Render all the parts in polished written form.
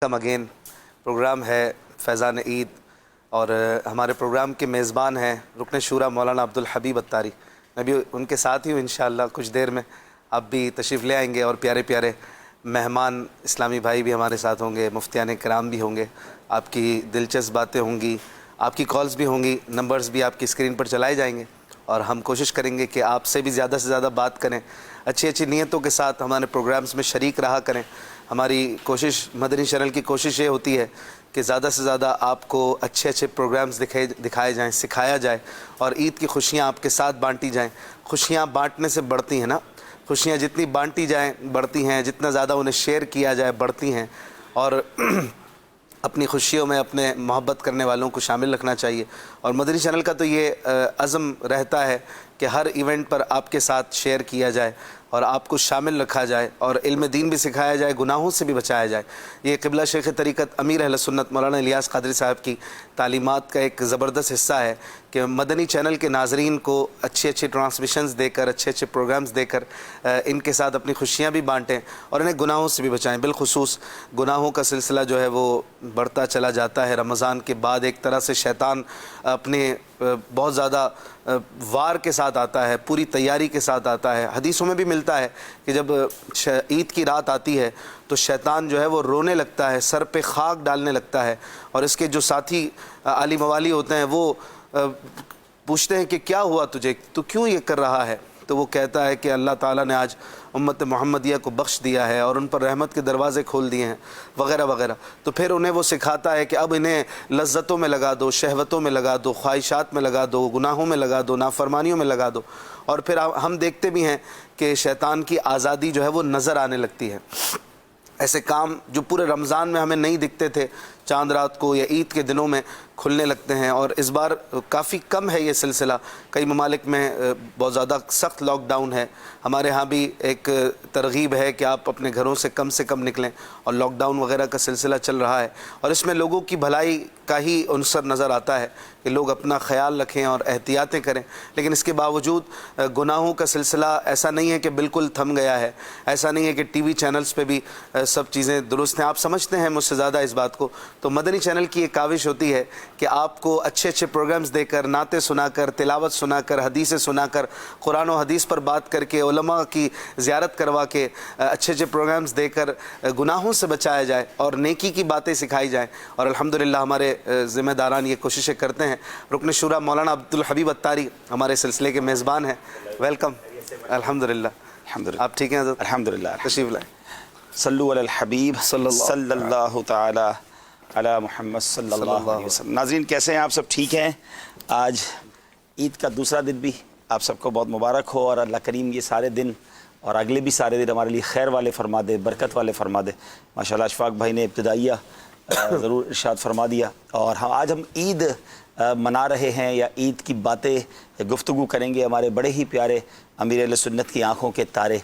Come again programme ہے فیضان عید اور ہمارے پروگرام کے میزبان ہیں رکن شورا مولانا عبدالحبیب اتاری. میں بھی ان کے ساتھ ہی ہوں انشاءاللہ. کچھ دیر میں آپ بھی تشریف لے آئیں گے اور پیارے پیارے مہمان اسلامی بھائی بھی ہمارے ساتھ ہوں گے, مفتیان کرام بھی ہوں گے. آپ کی دلچسپ باتیں ہوں گی, آپ کی کالز بھی ہوں گی, نمبرز بھی آپ کی اسکرین پر چلائے جائیں گے اور ہم کوشش کریں گے کہ آپ سے بھی زیادہ سے زیادہ بات کریں, اچھی نیتوں کے ساتھ ہمارے پروگرامز میں شریک رہا کریں. ہماری کوشش, مدنی چینل کی کوشش یہ ہوتی ہے کہ زیادہ سے زیادہ آپ کو اچھے پروگرامز دکھائے جائیں, سکھایا جائے اور عید کی خوشیاں آپ کے ساتھ بانٹی جائیں. خوشیاں بانٹنے سے بڑھتی ہیں نا, خوشیاں جتنی بانٹی جائیں بڑھتی ہیں, جتنا زیادہ انہیں شیئر کیا جائے بڑھتی ہیں. اور اپنی خوشیوں میں اپنے محبت کرنے والوں کو شامل رکھنا چاہیے. اور مدنی چینل کا تو یہ عزم رہتا ہے کہ ہر ایونٹ پر آپ کے ساتھ شیئر کیا جائے اور آپ کو شامل رکھا جائے اور علم دین بھی سکھایا جائے, گناہوں سے بھی بچایا جائے. یہ قبلہ شیخ طریقت امیر اہل سنت مولانا الیاس قادری صاحب کی تعلیمات کا ایک زبردست حصہ ہے کہ مدنی چینل کے ناظرین کو اچھے ٹرانسمیشنز دے کر, اچھے پروگرامز دے کر ان کے ساتھ اپنی خوشیاں بھی بانٹیں اور انہیں گناہوں سے بھی بچائیں. بالخصوص گناہوں کا سلسلہ جو ہے وہ بڑھتا چلا جاتا ہے. رمضان کے بعد ایک طرح سے شیطان اپنے بہت زیادہ وار کے ساتھ آتا ہے, پوری تیاری کے ساتھ آتا ہے. حدیثوں میں بھی ملتا ہے کہ جب عید کی رات آتی ہے تو شیطان جو ہے وہ رونے لگتا ہے, سر پہ خاک ڈالنے لگتا ہے اور اس کے جو ساتھی عالی موالی ہوتے ہیں وہ پوچھتے ہیں کہ کیا ہوا تجھے, تو کیوں یہ کر رہا ہے؟ تو وہ کہتا ہے کہ اللہ تعالیٰ نے آج امت محمدیہ کو بخش دیا ہے اور ان پر رحمت کے دروازے کھول دیے ہیں وغیرہ وغیرہ. تو پھر انہیں وہ سکھاتا ہے کہ اب انہیں لذتوں میں لگا دو, شہوتوں میں لگا دو, خواہشات میں لگا دو, گناہوں میں لگا دو, نافرمانیوں میں لگا دو. اور پھر ہم دیکھتے بھی ہیں کہ شیطان کی آزادی جو ہے وہ نظر آنے لگتی ہے. ایسے کام جو پورے رمضان میں ہمیں نہیں دکھتے تھے, چاند رات کو یا عید کے دنوں میں کھلنے لگتے ہیں. اور اس بار کافی کم ہے یہ سلسلہ, کئی ممالک میں بہت زیادہ سخت لاک ڈاؤن ہے. ہمارے ہاں بھی ایک ترغیب ہے کہ آپ اپنے گھروں سے کم نکلیں اور لاک ڈاؤن وغیرہ کا سلسلہ چل رہا ہے اور اس میں لوگوں کی بھلائی کا ہی عنصر نظر آتا ہے کہ لوگ اپنا خیال رکھیں اور احتیاطیں کریں. لیکن اس کے باوجود گناہوں کا سلسلہ ایسا نہیں ہے کہ بالکل تھم گیا ہے, ایسا نہیں ہے کہ ٹی وی چینلز پہ بھی سب چیزیں درست ہیں. آپ سمجھتے ہیں مجھ سے زیادہ اس بات کو. تو مدنی چینل کی ایک کاوش ہوتی ہے کہ آپ کو اچھے پروگرامز دے کر, نعتیں سنا کر, تلاوت سنا کر, حدیثیں سنا کر, قرآن و حدیث پر بات کر کے, علماء کی زیارت کروا کے, اچھے پروگرامز دے کر گناہوں سے بچایا جائے اور نیکی کی باتیں سکھائی جائیں. اور الحمدللہ ہمارے ذمہ داران یہ کوششیں کرتے ہیں. رکن شورا مولانا عبدالحبیب اتاری ہمارے سلسلے کے میزبان ہیں. ویلکم. الحمدللہ. آپ ٹھیک ہیں حضرت؟ الحمدللہ. تشریف لائیں. صلو علی الحبیب صلی اللہ تعالی علی محمد صلی اللہ علیہ وسلم. ناظرین کیسے ہیں آپ سب؟ ٹھیک ہیں؟ آج عید کا دوسرا دن بھی آپ سب کو بہت مبارک ہو اور اللہ کریم یہ سارے دن اور اگلے بھی سارے دن ہمارے لیے خیر والے فرما دے, برکت والے فرما دے. ماشاءاللہ اشفاق بھائی نے ابتدائیہ ضرور ارشاد فرما دیا. اور آج ہم عید منا رہے ہیں یا عید کی باتیں گفتگو کریں گے ہمارے بڑے ہی پیارے امیر اہل سنت کی آنکھوں کے تارے,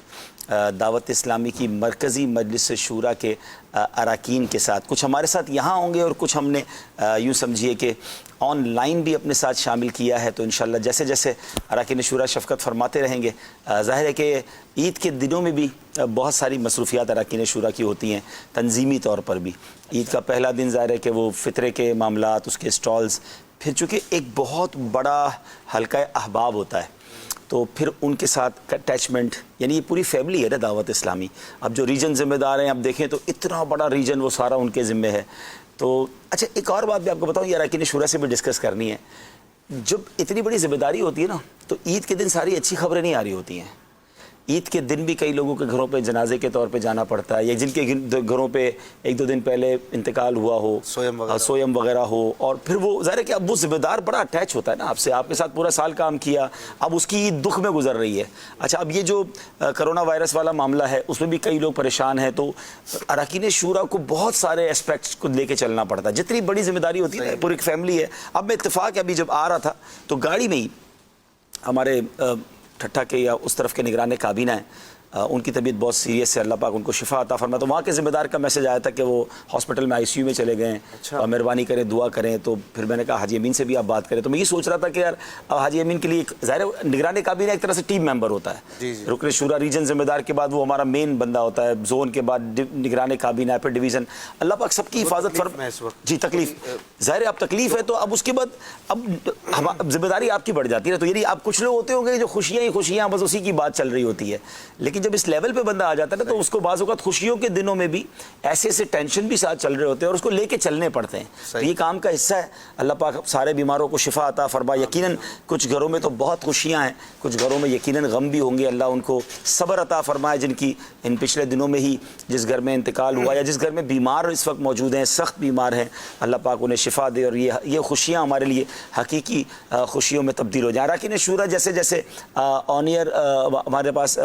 دعوت اسلامی کی مرکزی مجلس شورا کے اراکین کے ساتھ. کچھ ہمارے ساتھ یہاں ہوں گے اور کچھ ہم نے یوں سمجھیے کہ آن لائن بھی اپنے ساتھ شامل کیا ہے. تو انشاءاللہ جیسے جیسے اراکین شورا شفقت فرماتے رہیں گے. ظاہر ہے کہ عید کے دنوں میں بھی بہت ساری مصروفیات اراکین شورا کی ہوتی ہیں تنظیمی طور پر بھی. عید کا پہلا دن ظاہر ہے کہ وہ فطرے کے معاملات, اس کے اسٹالز, پھر چونکہ ایک بہت بڑا حلقہ احباب ہوتا ہے تو پھر ان کے ساتھ اٹیچمنٹ, یعنی یہ پوری فیملی ہے نا دعوت اسلامی. اب جو ریجن ذمہ دار ہیں, اب دیکھیں تو اتنا بڑا ریجن وہ سارا ان کے ذمہ ہے. تو اچھا ایک اور بات بھی آپ کو بتاؤں, یہ اراکین شورا سے بھی ڈسکس کرنی ہے. جب اتنی بڑی ذمہ داری ہوتی ہے نا تو عید کے دن ساری اچھی خبریں نہیں آ رہی ہوتی ہیں. عید کے دن بھی کئی لوگوں کے گھروں پہ جنازے کے طور پہ جانا پڑتا ہے, یا جن کے گھروں پہ ایک دو دن پہلے انتقال ہوا ہو, سویم وغیرہ ہو, اور پھر وہ ظاہر ہے کہ اب وہ ذمہ دار بڑا اٹیچ ہوتا ہے نا آپ سے, آپ کے ساتھ پورا سال کام کیا, اب اس کی عید دکھ میں گزر رہی ہے. اچھا اب یہ جو کرونا وائرس والا معاملہ ہے اس میں بھی کئی لوگ پریشان ہیں, تو اراکین شورا کو بہت سارے اسپیکٹس کو لے کے چلنا پڑتا ہے. جتنی بڑی ذمہ داری ہوتی ہے, پوری فیملی ہے. اب میں اتفاق ابھی جب آ رہا تھا تو گاڑی میں ہی ہمارے ٹھٹھا کے یا اس طرف کے نگران کابینہ ہیں, ان کی طبیعت بہت سیریس ہے, اللہ پاک ان کو شفا عطا فرمائے. تو وہاں کے ذمہ دار کا میسج آیا تھا کہ وہ ہاسپٹل میں ICU میں چلے گئے ہیں, اور مہربانی کریں دعا کریں. تو پھر میں نے کہا حاجی امین سے بھی آپ بات کریں. تو میں یہ سوچ رہا تھا کہ یار اب حاجی امین کے لیے ظاہر نگرانی کابینہ ایک طرح سے ٹیم ممبر ہوتا ہے, رکن شورا ریجن ذمہ دار کے بعد وہ ہمارا مین بندہ ہوتا ہے, زون کے بعد نگرانی کابینہ, پھر ڈویژن. اللہ پاک سب کی حفاظت فرمائے. جی تکلیف ظاہر ہے, اب تکلیف ہے تو اب اس کے بعد اب ذمہ داری آپ کی بڑھ جاتی ہے. تو یعنی آپ کچھ لوگ ہوتے ہوں گے جو خوشیاں ہی خوشیاں بس اسی کی بات چل رہی ہوتی ہے, لیکن جب اس لیول پہ بندہ آ جاتا ہے نا تو اس کو بعض اوقات خوشیوں کے دنوں میں بھی ایسے ایسے ٹینشن بھی ساتھ چل رہے ہوتے ہیں اور اس کو لے کے چلنے پڑتے ہیں. تو یہ کام کا حصہ ہے. اللہ پاک سارے بیماروں کو شفا عطا فرمائے. یقیناً کچھ گھروں میں تو بہت خوشیاں ہیں, کچھ گھروں میں یقیناً غم بھی ہوں گے. اللہ ان کو صبر عطا فرمائے جن کی ان پچھلے دنوں میں ہی جس گھر میں انتقال ہوا یا جس گھر میں بیمار اس وقت موجود ہیں, سخت بیمار ہیں, اللہ پاک انہیں شفا دے اور یہ خوشیاں ہمارے لیے حقیقی خوشیوں میں تبدیل ہو جائیں. اراکین شورا جیسے جیسے آن ایئر ہمارے پاس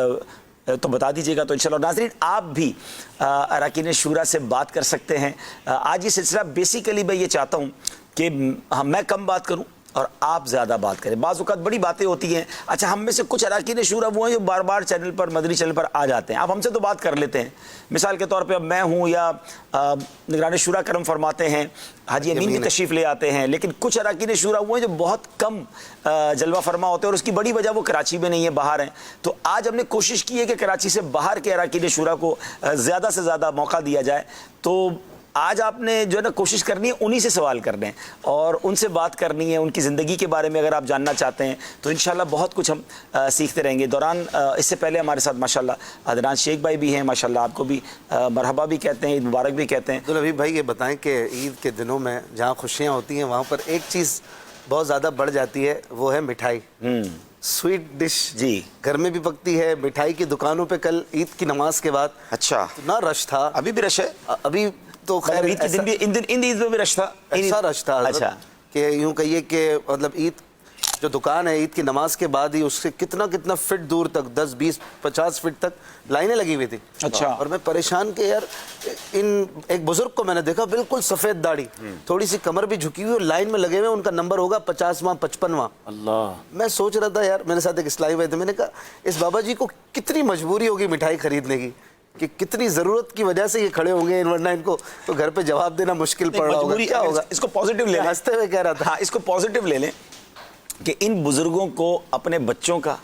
تو بتا دیجیے گا تو انشاءاللہ. ناظرین آپ بھی اراکین شورا سے بات کر سکتے ہیں. آج یہ سلسلہ بیسیکلی میں یہ چاہتا ہوں کہ میں کم بات کروں اور آپ زیادہ بات کریں. بعض اوقات بڑی باتیں ہوتی ہیں. اچھا ہم میں سے کچھ اراکین شورا وہ ہیں جو بار بار چینل پر مدنی چینل پر آ جاتے ہیں, آپ ہم سے تو بات کر لیتے ہیں. مثال کے طور پہ اب میں ہوں یا نگران شورا کرم فرماتے ہیں, حاجی امین بھی تشریف لے آتے ہیں, لیکن کچھ اراکین شورا وہ ہیں جو بہت کم جلوہ فرما ہوتے ہیں اور اس کی بڑی وجہ وہ کراچی میں نہیں ہے, باہر ہیں. تو آج ہم نے کوشش کی ہے کہ کراچی سے باہر کے اراکین شورا کو زیادہ سے زیادہ موقع دیا جائے. تو آج آپ نے جو ہے نا کوشش کرنی ہے انہی سے سوال کرنے ہیں اور ان سے بات کرنی ہے. ان کی زندگی کے بارے میں اگر آپ جاننا چاہتے ہیں تو انشاءاللہ بہت کچھ ہم سیکھتے رہیں گے. دوران اس سے پہلے ہمارے ساتھ ماشاءاللہ عدنان شیخ بھائی بھی ہیں, ماشاءاللہ آپ کو بھی مرحبا بھی کہتے ہیں, عید مبارک بھی کہتے ہیں. عبدالحبیب بھائی یہ بتائیں کہ عید کے دنوں میں جہاں خوشیاں ہوتی ہیں وہاں پر ایک چیز بہت زیادہ بڑھ جاتی ہے, وہ ہے مٹھائی. سویٹ ڈش جی گھر میں بھی پکتی ہے. مٹھائی کی دکانوں پہ کل عید کی نماز کے بعد اچھا اتنا رش تھا, ابھی بھی رش ہے, ابھی تو خیر عید کے دن بھی ان عید میں بھی رش تھا, ایسا رش تھا اچھا کہ یوں کہیے کہ مطلب عید جو دکان ہے عید کی نماز کے بعد ہی اس سے کتنا فٹ دور تک 10 20 50 فٹ تک لائنیں لگی ہوئی تھی. اچھا. اور میں پریشان کہ یار ایک بزرگ کو میں نے دیکھا بالکل سفید داڑھی, تھوڑی سی کمر بھی جھکی ہوئی, لائن میں لگے ہوئے, ان کا نمبر ہوگا 50واں 55واں. اللہ. میں سوچ رہا تھا یار, میرے ساتھ ایک اسلامی بھائی تھے, میں نے کہا اس بابا جی کو کتنی مجبوری ہوگی مٹھائی خریدنے کی, کہ کتنی ضرورت کی وجہ سے یہ کھڑے ہوں گے, ورنہ ان کو تو گھر پہ جواب دینا مشکل پڑ رہا ہوگا. کیا ہوگا اس کو پازیٹیو لے لیں, ہنستے ہوئے کہہ رہا تھا. ہاں اس کو پازیٹیو لے لیں کہ ان بزرگوں کو اپنے بچوں کا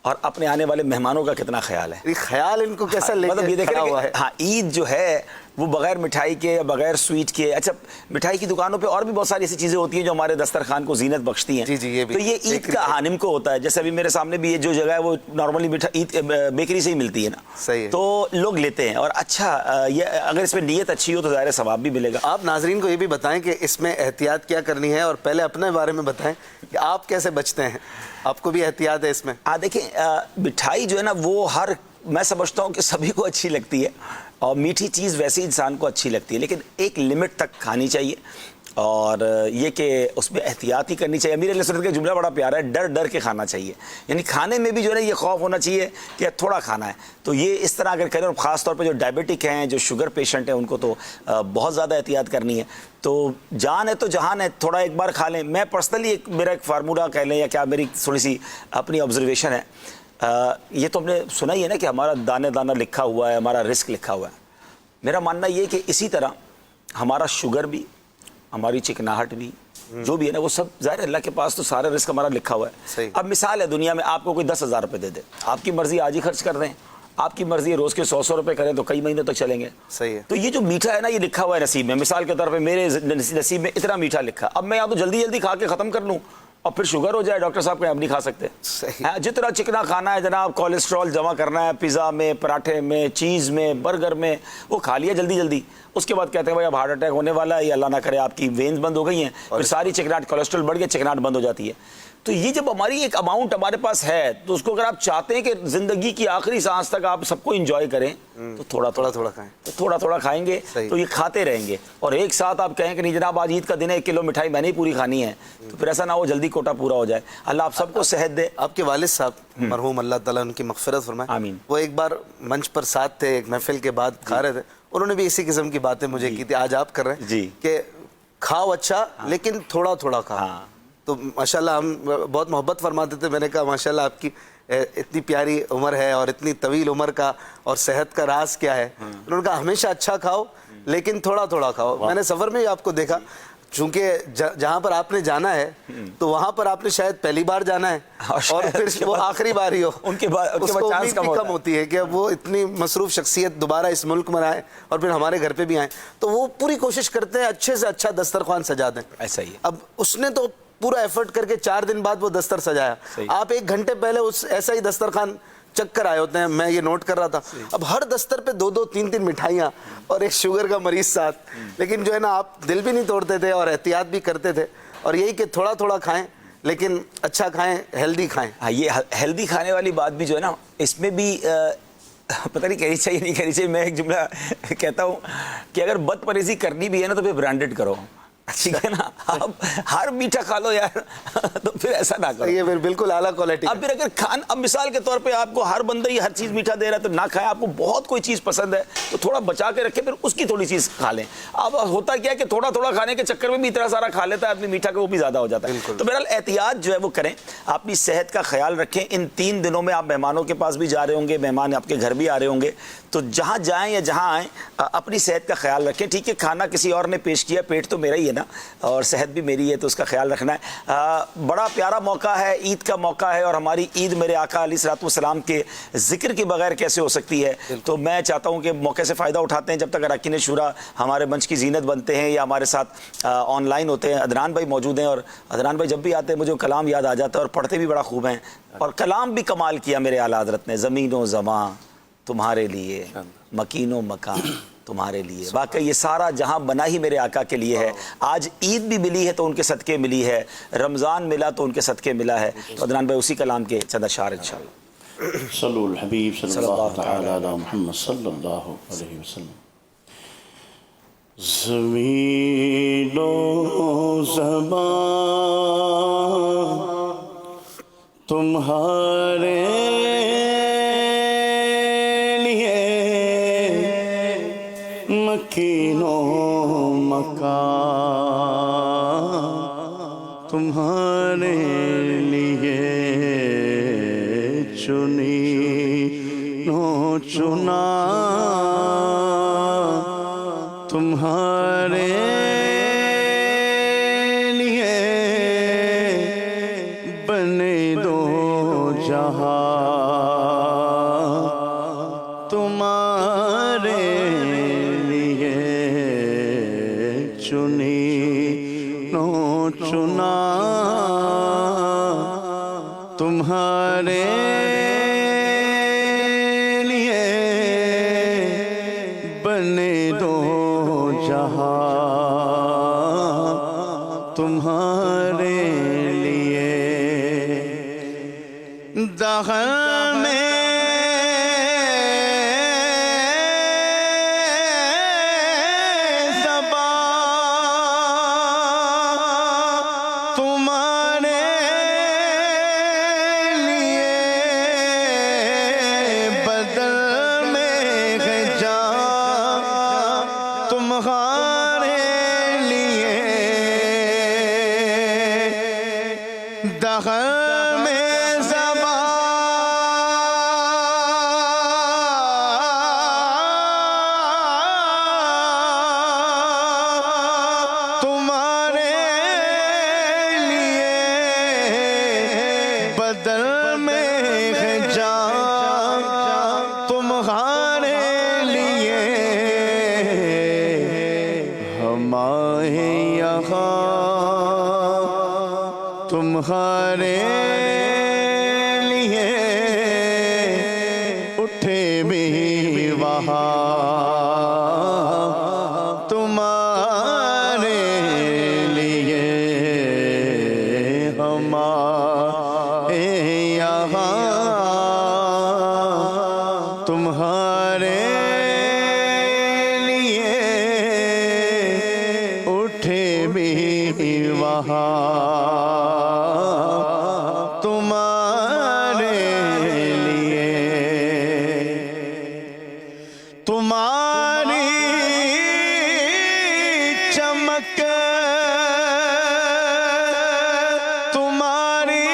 اور اپنے آنے والے مہمانوں کا کتنا خیال ہے. خیال ان کو کیسا لے کے کھڑا ہوا ہے. ہاں عید جو ہے وہ بغیر مٹھائی کے بغیر سویٹ کے, اچھا مٹھائی کی دکانوں پہ اور بھی بہت ساری ایسی چیزیں ہوتی ہیں جو ہمارے دسترخوان کو زینت بخشتی ہیں. جی یہ بھی تو یہ عید کا ہانم کو ہوتا ہے. جیسے ابھی میرے سامنے بھی یہ جو جگہ ہے وہ نارملی عید بیکری سے ہی ملتی ہے نا, صحیح ہے, تو لوگ لیتے ہیں. اور اچھا یہ اگر اس میں نیت اچھی ہو تو ظاہر ثواب بھی ملے گا. آپ ناظرین کو یہ بھی بتائیں کہ اس میں احتیاط کیا کرنی ہے, اور پہلے اپنے بارے میں بتائیں کہ آپ کیسے بچتے ہیں, آپ کو بھی احتیاط ہے اس میں. دیکھیں مٹھائی جو ہے نا وہ میں سمجھتا ہوں کہ سبھی کو اچھی لگتی ہے, اور میٹھی چیز ویسے انسان کو اچھی لگتی ہے, لیکن ایک لمٹ تک کھانی چاہیے, اور یہ کہ اس میں احتیاط ہی کرنی چاہیے. امیر علیہ السلام کا جملہ بڑا پیارا ہے, ڈر ڈر کے کھانا چاہیے. یعنی کھانے میں بھی جو ہے نا یہ خوف ہونا چاہیے کہ تھوڑا کھانا ہے. تو یہ اس طرح اگر کریں, اور خاص طور پہ جو ڈائبیٹک ہیں, جو شوگر پیشنٹ ہیں, ان کو تو بہت زیادہ احتیاط کرنی ہے. تو جان ہے تو جہان ہے, تھوڑا ایک بار کھا لیں. میں پرسنلی میرا ایک فارمولا کہہ لیں یا کیا میری تھوڑی سی اپنی آبزرویشن ہے, یہ تو ہم نے سنا ہی ہے نا کہ ہمارا دانے دانہ لکھا ہوا ہے, ہمارا رزق لکھا ہوا ہے. میرا ماننا یہ کہ اسی طرح ہمارا شوگر بھی, ہماری چکناہٹ بھی, جو بھی ہے نا وہ سب ظاہر اللہ کے پاس تو سارا رزق ہمارا لکھا ہوا ہے. اب مثال ہے دنیا میں آپ کو کوئی 10,000 روپے دے دے, آپ کی مرضی آج ہی خرچ کر دیں, آپ کی مرضی روز کے 100 روپے کریں تو کئی مہینوں تک چلیں گے. صحیح ہے. تو یہ جو میٹھا ہے نا یہ لکھا ہوا ہے نصیب میں. مثال کے طور پہ میرے نصیب میں اتنا میٹھا لکھا, اب میں یا تو جلدی کھا کے ختم کر لوں اور پھر شوگر ہو جائے, ڈاکٹر صاحب کہیں اب نہیں کھا سکتے. جتنا چکنا کھانا ہے جناب, کولیسٹرول جمع کرنا ہے پیزا میں, پراٹھے میں, چیز میں, برگر میں, وہ کھا لیا جلدی. اس کے بعد کہتے ہیں بھائی اب ہارٹ اٹیک ہونے والا ہے, یا اللہ نہ کرے آپ کی وینز بند ہو گئی ہیں, پھر ساری چکناٹ, کولیسٹرول بڑھ گیا, چکناٹ بند ہو جاتی ہے. تو یہ جب ہماری ایک اماؤنٹ ہمارے پاس ہے تو اس کو اگر آپ چاہتے ہیں کہ زندگی کی آخری سانس تک آپ سب کو انجوائے کریں تو تھوڑا کھائیں, تو تھوڑا کھائیں گے تو یہ کھاتے رہیں گے. اور ایک ساتھ آپ کہیں کہ نہیں جناب آج عید کا دن ہے 1 کلو مٹھائی میں نے پوری کھانی ہے, تو پھر ایسا نہ ہو جلدی کوٹا پورا ہو جائے. اللہ آپ سب کو صحت دے. آپ کے والد صاحب مرحوم اللہ تعالیٰ ان کی مغفرت فرمائے, آمین, وہ ایک بار منچ پر ساتھ تھے, ایک محفل کے بعد کھا رہے تھے, انہوں نے بھی اسی قسم کی باتیں مجھے کی تھی. آج آپ کر رہے ہیں کہ کھاؤ اچھا لیکن تھوڑا کھاؤ. تو ماشاءاللہ ہم بہت محبت فرماتے تھے. میں نے کہا ماشاءاللہ آپ کی اتنی پیاری عمر ہے اور اتنی طویل عمر کا اور صحت کا راز کیا ہے؟ انہوں نے کہا ہمیشہ اچھا کھاؤ لیکن تھوڑا تھوڑا کھاؤ. میں نے سفر میں ہی آپ کو دیکھا، چونکہ جہاں پر آپ نے جانا ہے تو وہاں پر آپ نے شاید پہلی بار جانا ہے اور پھر وہ آخری بار ہی ہو. ان کے بعد اس کو امید بھی کم ہوتی ہے کہ وہ اتنی مصروف شخصیت دوبارہ اس ملک میں آئے اور پھر ہمارے گھر پہ بھی آئیں، تو وہ پوری کوشش کرتے ہیں اچھے سے اچھا دسترخوان سجا دیں. ایسا ہی ہے. اب اس نے تو پورا ایفرٹ کر کے 4 دن بعد وہ دستر سجایا. آپ 1 گھنٹے پہلے اس ایسا ہی دسترخوان چک کر آئے ہوتے ہیں. میں یہ نوٹ کر رہا تھا. اب ہر دستر پہ 2-2 3-3 مٹھائیاں اور ایک شوگر کا مریض ساتھ. لیکن جو ہے نا آپ دل بھی نہیں توڑتے تھے اور احتیاط بھی کرتے تھے، اور یہی کہ تھوڑا تھوڑا کھائیں لیکن اچھا کھائیں، ہیلدی کھائیں. ہاں، یہ ہیلدی کھانے والی بات بھی جو ہے نا، اس میں بھی پتہ نہیں کہنی چاہیے نہیں کہنی چاہیے. میں ایک جملہ کہتا ہوں کہ اگر بد پرہیزی کرنی بھی ہے نا تو پھر برانڈڈ کرو. ٹھیک ہے نا، آپ ہر میٹھا کھا لو یار تو پھر ایسا نہ کرو. یہ پھر بالکل اعلیٰ کوالٹی. اب پھر اگر اب مثال کے طور پہ آپ کو ہر بندہ ہی ہر چیز میٹھا دے رہا ہے تو نہ کھائیں. آپ کو بہت کوئی چیز پسند ہے تو تھوڑا بچا کے رکھیں، پھر اس کی تھوڑی چیز کھا لیں. اب ہوتا کیا ہے کہ تھوڑا تھوڑا کھانے کے چکر میں بھی اتنا سارا کھا لیتا ہے آدمی میٹھا، کہ وہ بھی زیادہ ہو جاتا ہے. تو بہرحال احتیاط جو ہے وہ کریں، اپنی صحت کا خیال رکھیں. ان 3 دنوں میں آپ مہمانوں کے پاس بھی جا رہے ہوں گے، مہمان آپ کے گھر بھی آ رہے ہوں گے، تو جہاں جائیں یا جہاں آئیں اپنی صحت کا خیال رکھیں. ٹھیک ہے، کھانا کسی اور نے پیش کیا، پیٹ تو میرا ہی ہے نا، اور صحت بھی میری ہے، تو اس کا خیال رکھنا ہے. بڑا پیارا موقع ہے، عید کا موقع ہے، اور ہماری عید میرے آقا علیہ الصلوۃ والسلام کے ذکر کے بغیر کیسے ہو سکتی ہے. تو میں چاہتا ہوں کہ موقع سے فائدہ اٹھاتے ہیں. جب تک اراکین شورا ہمارے منچ کی زینت بنتے ہیں یا ہمارے ساتھ آن لائن ہوتے ہیں، عدنان بھائی موجود ہیں، اور عدنان بھائی جب بھی آتے ہیں مجھے کلام یاد آ جاتا ہے، اور پڑھتے بھی بڑا خوب ہیں، اور کلام بھی کمال کیا میرے اعلیٰ حضرت نے. زمین و زماں تمہارے لیے، مکین و مکان تمہارے لیے. واقعی یہ سارا جہاں بنا ہی میرے آقا کے لیے ہے. آج عید بھی ملی ہے تو ان کے صدقے ملی ہے، رمضان ملا تو ان کے صدقے ملا ہے. تو عدنان بھائی اسی کلام کے چند اشعار انشاءاللہ. صلو الحبیب صلی اللہ تعالی علی محمد صلی اللہ علیہ وسلم. زمین و زمان تمہارے لیے، مکین و مکان تمہارے لیے، چنی نو چنا تمہارے لیے، بنے دو جہاں تمہارے لیے، چنی نو چنا تمہارے لیے، بنے دو جہاں تمہارے لیے. دہر میں تمہارے لیے اٹھے بھی وہاں تمہارے لیے، ہمارے یہاں تمہارے لیے اٹھے بھی وہاں تمہارے لیے. تمہاری چمک تمہاری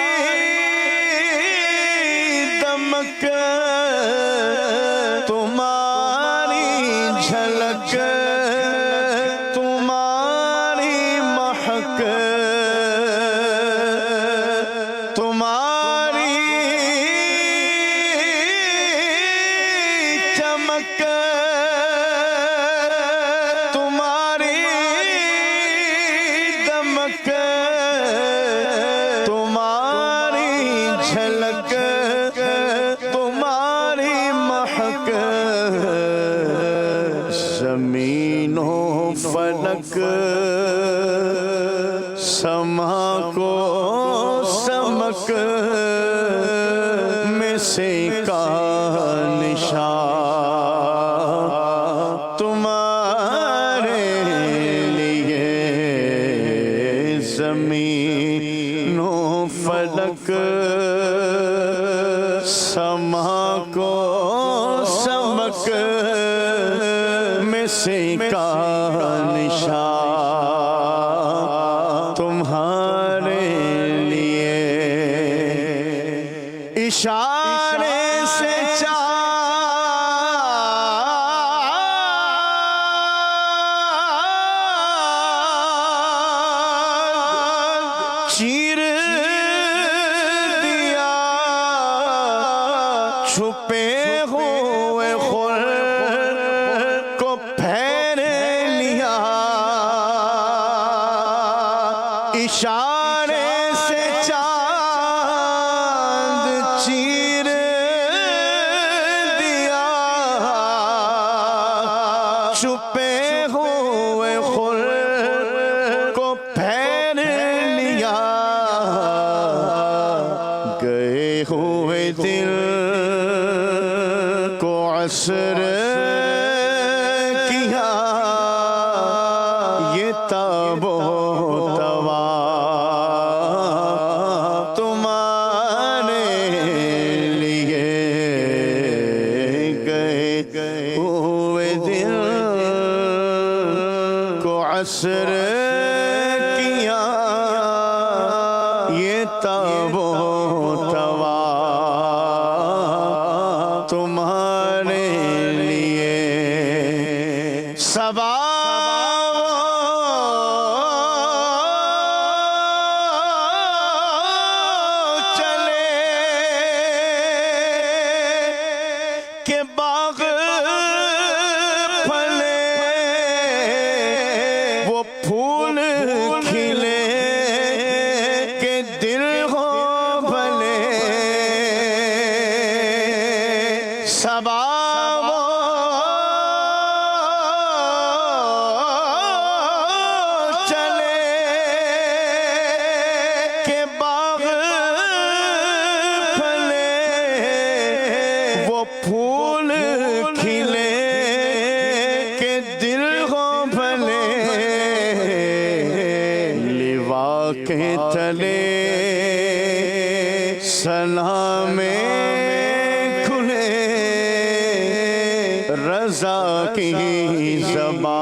چمک تمہاری جھلک تمہاری مہک زمین و فلک سما کو سمک میں سے کا نشان تمہارے لیے زمین و فلک سما کو سمک میں سے کا نشان تمہارے لیے اشارے سے چیر دیا چھپے ہوئے خلق کو پھیر لیا اشارے سے چاند چیر دیا چھپے ہوئے خلق کو پھیر لیا گئے ہوئے دل کو عصر کیا یہ تاب و توا تمہارے لیے گئے ہوئے دل کو عصر کیا یہ تاب و توا تمہارے لیے صبا چلے کہ باغ پھلے وہ پھول کھلے کہ دل ہو بھلے صبا چلے کہ باغ پھلے وہ پھول کھلے کہ دل ہو بھلے لوا کے تلے سلام کھلے رضا کی زبان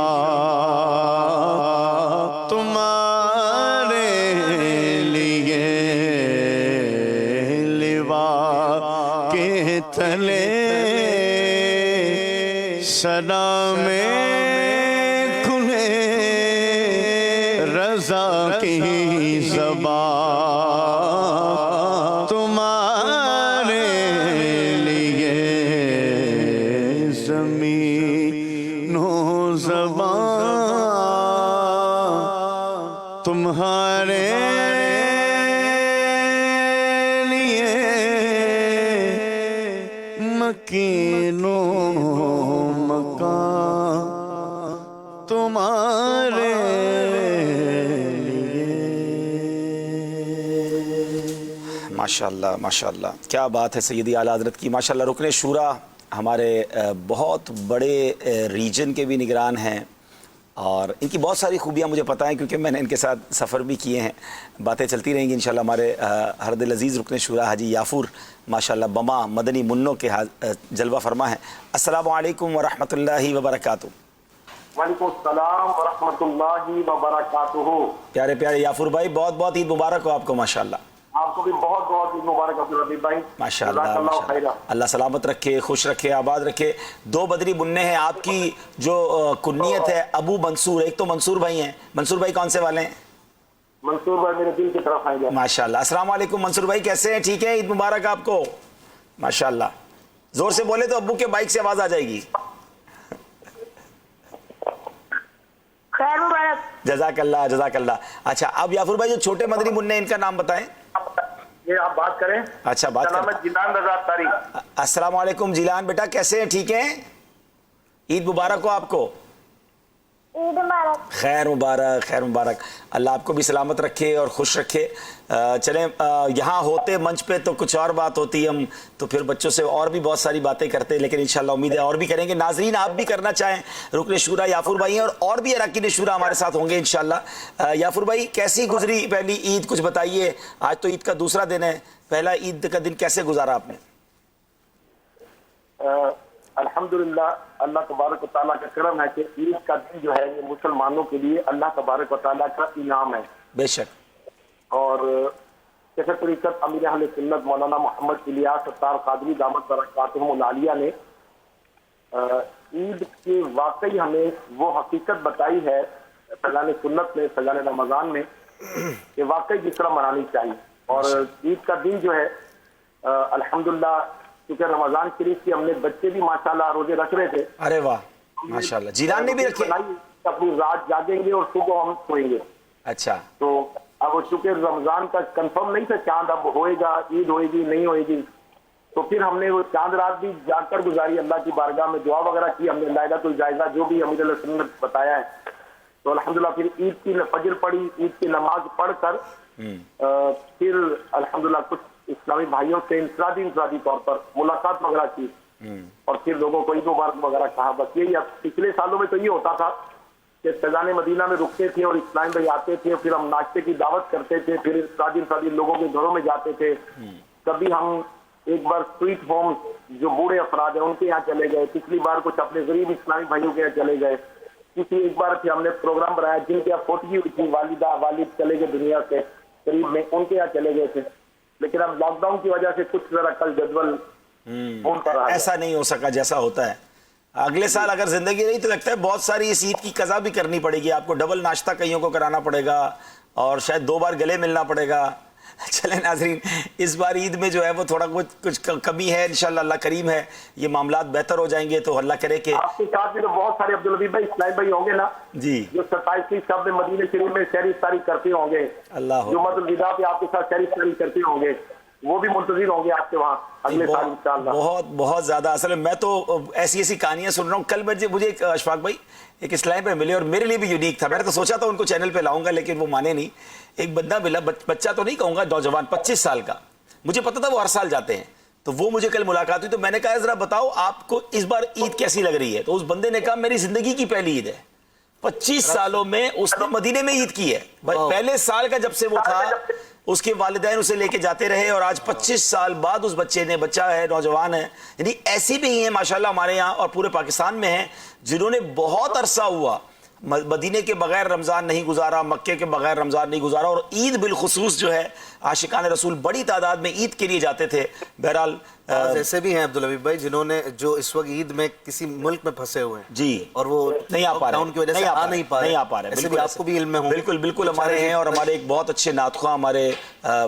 تمہارے لیے لوا کے تلے سلام کھلے رضا کی زبان تمہارے لیے زمین و زبان تمہارے لیے مکین و مکان تمہارے ماشاءاللہ ماشاءاللہ، کیا بات ہے سیدی اعلیٰ حضرت کی. ماشاءاللہ رکن شورا ہمارے بہت بڑے ریجن کے بھی نگران ہیں، اور ان کی بہت ساری خوبیاں مجھے پتہ ہیں کیونکہ میں نے ان کے ساتھ سفر بھی کیے ہیں. باتیں چلتی رہیں گی انشاءاللہ. ہمارے ہر دل عزیز رکن شورا حاجی یافور ماشاءاللہ بما مدنی منوں کے جلوہ فرما ہیں. السلام علیکم ورحمۃ اللہ وبرکاتہ. وعلیکم السلام ورحمۃ اللہ وبرکاتہ. پیارے پیارے یافور بھائی، بہت بہت عید مبارک ہو آپ کو. ماشاءاللہ آپ کو بھی بہت بہت عید مبارک عبدالربیب بھائی. ماشاءاللہ اللہ سلامت رکھے، خوش رکھے، آباد رکھے. دو بدری بننے ہیں. آپ کی جو کنیت ہے ابو منصور، ایک تو منصور بھائی ہیں. منصور بھائی کون سے والے ہیں؟ منصور بھائی میرے دل کی طرف آئیں گے. ماشاءاللہ. السلام علیکم منصور بھائی، کیسے ہیں؟ ٹھیک ہے؟ عید مبارک آپ کو. ماشاءاللہ زور سے بولے تو ابو کے بائک سے آواز آ جائے گی. خیر مبارک. جزاک اللہ جزاک اللہ. اچھا اب یافر بھائی جو چھوٹے مدنی منع ان کا نام بتائیں. یہ آپ بات کریں. اچھا بات کریں. سلامت جیلان رضا اختاری. السلام علیکم جیلان بیٹا, کیسے ہیں؟ ٹھیک ہیں؟ عید مبارک ہو آپ کو. عید مبارک. خیر مبارک خیر مبارک. اللہ آپ کو بھی سلامت رکھے اور خوش رکھے. چلیں یہاں ہوتے منچ پہ تو کچھ اور بات ہوتی, ہم تو پھر بچوں سے اور بھی بہت ساری باتیں کرتے, لیکن انشاءاللہ امید ہے اور بھی کریں گے. ناظرین آپ بھی کرنا چاہیں, رکن شورا یافر بھائی ہیں اور بھی اراکین شورا ہمارے ساتھ ہوں گے انشاءاللہ. یافر بھائی کیسی گزری پہلی عید, کچھ بتائیے. آج تو عید کا دوسرا دن ہے, پہلا عید کا دن کیسے گزارا آپ نے؟ الحمدللہ اللہ تبارک و تعالیٰ کا کرم ہے کہ عید کا دن جو ہے یہ مسلمانوں کے لیے اللہ تبارک و تعالیٰ کا انعام ہے. بے شک. اور جیسے طریقت امیر اہل سنت مولانا محمد الیاس ستار قادری دامت برکاتہم العالیہ نے عید کے واقعی ہمیں وہ حقیقت بتائی ہے فیضان سنت میں, فیضان رمضان میں, کہ واقعی جس طرح منانی چاہیے. اور عید کا دن جو ہے الحمدللہ کیونکہ رمضان شریف کی ہم نے بچے بھی ماشاءاللہ روزے رکھ رہے تھے. ارے واہ ماشاءاللہ. جیلان نے بھی رکھے؟ اپنی رات جاگیں گے اور صبح ہم سوئیں گے. اچھا. تو اب چونکہ رمضان کا کنفرم نہیں تھا چاند اب ہوئے گا, عید ہوئے گی نہیں ہوئے گی, تو پھر ہم نے وہ چاند رات بھی جاگ کر گزاری, اللہ کی بارگاہ میں دعا وغیرہ کی, ہم نے لائلۃ الجائزہ جو بھی امیر علیہ سنت بتایا ہے. تو الحمدللہ پھر عید کی فجر پڑھی, عید کی نماز پڑھ کر پھر الحمدللہ کچھ اسلامی بھائیوں سے انفرادی طور پر ملاقات وغیرہ کی اور پھر لوگوں کو عید مبارک وغیرہ کہا. بس یہی. اب پچھلے سالوں میں تو یہ ہوتا تھا کہ فیضان مدینہ میں رکتے تھے اور اسلام بھائی آتے تھے, پھر ہم ناشتے کی دعوت کرتے تھے, پھر انفرادی لوگوں کے گھروں میں جاتے تھے. کبھی ہم ایک بار سویٹ ہوم جو بوڑھے افراد ہیں ان کے یہاں چلے گئے, پچھلی بار کچھ اپنے غریب اسلامی بھائیوں کے یہاں چلے گئے, کسی ایک بار پھر ہم نے پروگرام بنایا جن کے یہاں فوتگی ہوئی تھی, والدہ والد چلے گئے دنیا سے قریب میں, ان کے یہاں چلے گئے تھے. لیکن اب لاک ڈاؤن کی وجہ سے کچھ ذرا کل جدول ایسا نہیں ہو سکا جیسا ہوتا ہے. اگلے سال اگر زندگی رہی تو لگتا ہے بہت ساری اس عید کی قضا بھی کرنی پڑے گی, آپ کو ڈبل ناشتہ کئیوں کو کرانا پڑے گا اور شاید 2 بار گلے ملنا پڑے گا. چلیں ناظرین اس بار عید میں جو ہے وہ تھوڑا کچھ کمی ہے, انشاءاللہ اللہ کریم ہے, یہ معاملات بہتر ہو جائیں گے تو اللہ کرے کہ آپ کے ساتھ بھی تو بہت سارے عبدالحبیب بھائی اسلام بھائی ہوں گے نا جی, جو 27 شب میں مدینہ شریف میں شہری افطاری کرتے ہوں گے, اللہ جمعۃ الوداع پہ آپ کے ساتھ شہری افطاری کرتے ہوں گے, وہ بھی منتظر ہوں گے آپ کے وہاں اگلے سال انشاءاللہ. بہت زیادہ. اصل میں تو ایسی کہانیاں سن رہا ہوں. کل مجھے ایک اشفاق بھائی ایک اسلام پہ ملے اور میرے لیے بھی یونیک تھا. میں نے تو سوچا تھا ان کو چینل پہ لاؤں گا لیکن وہ مانے نہیں. ایک بندہ ملا, بچہ تو نہیں کہوں گا, نوجوان 25 سال کا, مجھے پتا تھا وہ ہر سال جاتے ہیں, تو وہ مجھے کل ملاقات ہوئی تو میں نے کہا ذرا بتاؤ آپ کو اس بار عید کیسی لگ رہی ہے. تو اس بندے نے کہا میری زندگی کی پہلی عید ہے, 25 سالوں میں اس نے مدینے میں عید کی ہے. پہلے سال کا جب سے وہ تھا اس کے والدین اسے لے کے جاتے رہے اور آج 25 سال بعد اس بچہ ہے, نوجوان ہے. یعنی ایسی بھی ہیں ماشاءاللہ ہمارے یہاں اور پورے پاکستان میں ہیں جنہوں نے بہت عرصہ ہوا مدینے کے بغیر رمضان نہیں گزارا, مکے کے بغیر رمضان نہیں گزارا, اور عید بالخصوص جو ہے عاشقان رسول بڑی تعداد میں عید کے لیے جاتے تھے. بہرحال ایسے بھی ہیں عبدالحبیب بھائی جنہوں نے جو اس وقت عید میں کسی ملک میں پھنسے ہوئے ہیں جی, اور وہ نہیں آ پا رہے, ان کی وجہ سے نہیں آ پا رہے. ایسے بھی آپ کو بھی علم میں ہوں. بالکل ہمارے ہیں. اور ہمارے ایک بہت اچھے ناطخواں ہمارے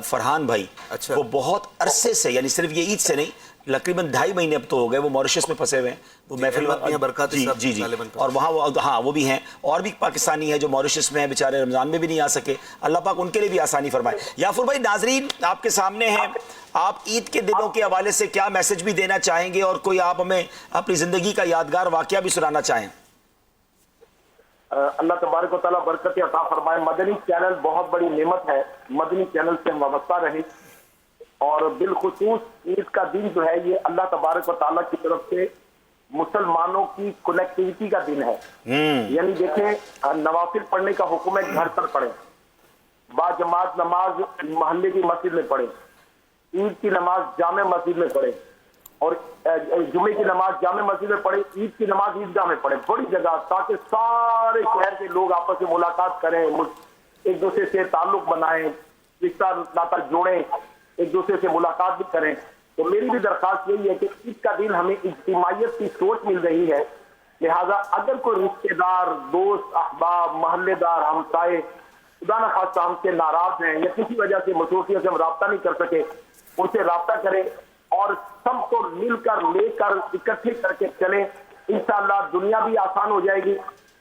فرحان بھائی, وہ بہت عرصے سے, یعنی صرف یہ عید سے نہیں, تقریباً 2.5 مہینے اب تو ہو گئے, وہ موریشس میں پھنسے ہوئے ہیں. وہ محفل برکات جی اور وہاں ہاں وہ بھی ہیں, اور بھی پاکستانی ہیں جو موریشس میں ہیں, بیچارے رمضان میں بھی نہیں آ سکے. اللہ پاک ان کے لیے بھی آسانی فرمائے. یافر بھائی ناظرین آپ کے سامنے ہیں, آپ عید کے دنوں کے حوالے سے کیا میسج بھی دینا چاہیں گے اور کوئی آپ ہمیں اپنی زندگی کا یادگار واقعہ بھی سنانا چاہیں؟ اللہ تبارک و تعالیٰ برکت عطا فرمائے. مدنی چینل بہت بڑی نعمت ہے, مدنی چینل سے وابستہ رہے, اور بالخصوص عید کا دن جو ہے یہ اللہ تبارک و تعالیٰ کی طرف سے مسلمانوں کی کنیکٹیوٹی کا دن ہے. یعنی دیکھیں نوافل پڑھنے کا حکم ہے گھر پر پڑھیں, با جماعت نماز محلے کی مسجد میں پڑھیں, عید کی نماز جامع مسجد میں پڑھیں, اور جمعے کی نماز جامع مسجد میں پڑھیں, عید کی نماز عیدگاہ میں پڑھیں, بڑی جگہ, تاکہ سارے شہر کے لوگ آپس میں ملاقات کریں, ایک دوسرے سے تعلق بنائیں, رشتہ ناطہ جوڑیں, ایک دوسرے سے ملاقات بھی کریں. تو میری بھی درخواست یہی ہے کہ عید کا دن ہمیں اجتماعیت کی سوچ مل رہی ہے, لہٰذا اگر کوئی رشتے دار, دوست, احباب, محلے دار, ہمسائے خدا نہ خواستہ ہم سے ناراض ہیں یا کسی وجہ سے مصروفیت سے ہم رابطہ نہیں کر سکے, ان سے رابطہ کریں اور سب کو مل کر لے کر اکٹھے کر کے چلیں. انشاءاللہ دنیا بھی آسان ہو جائے گی,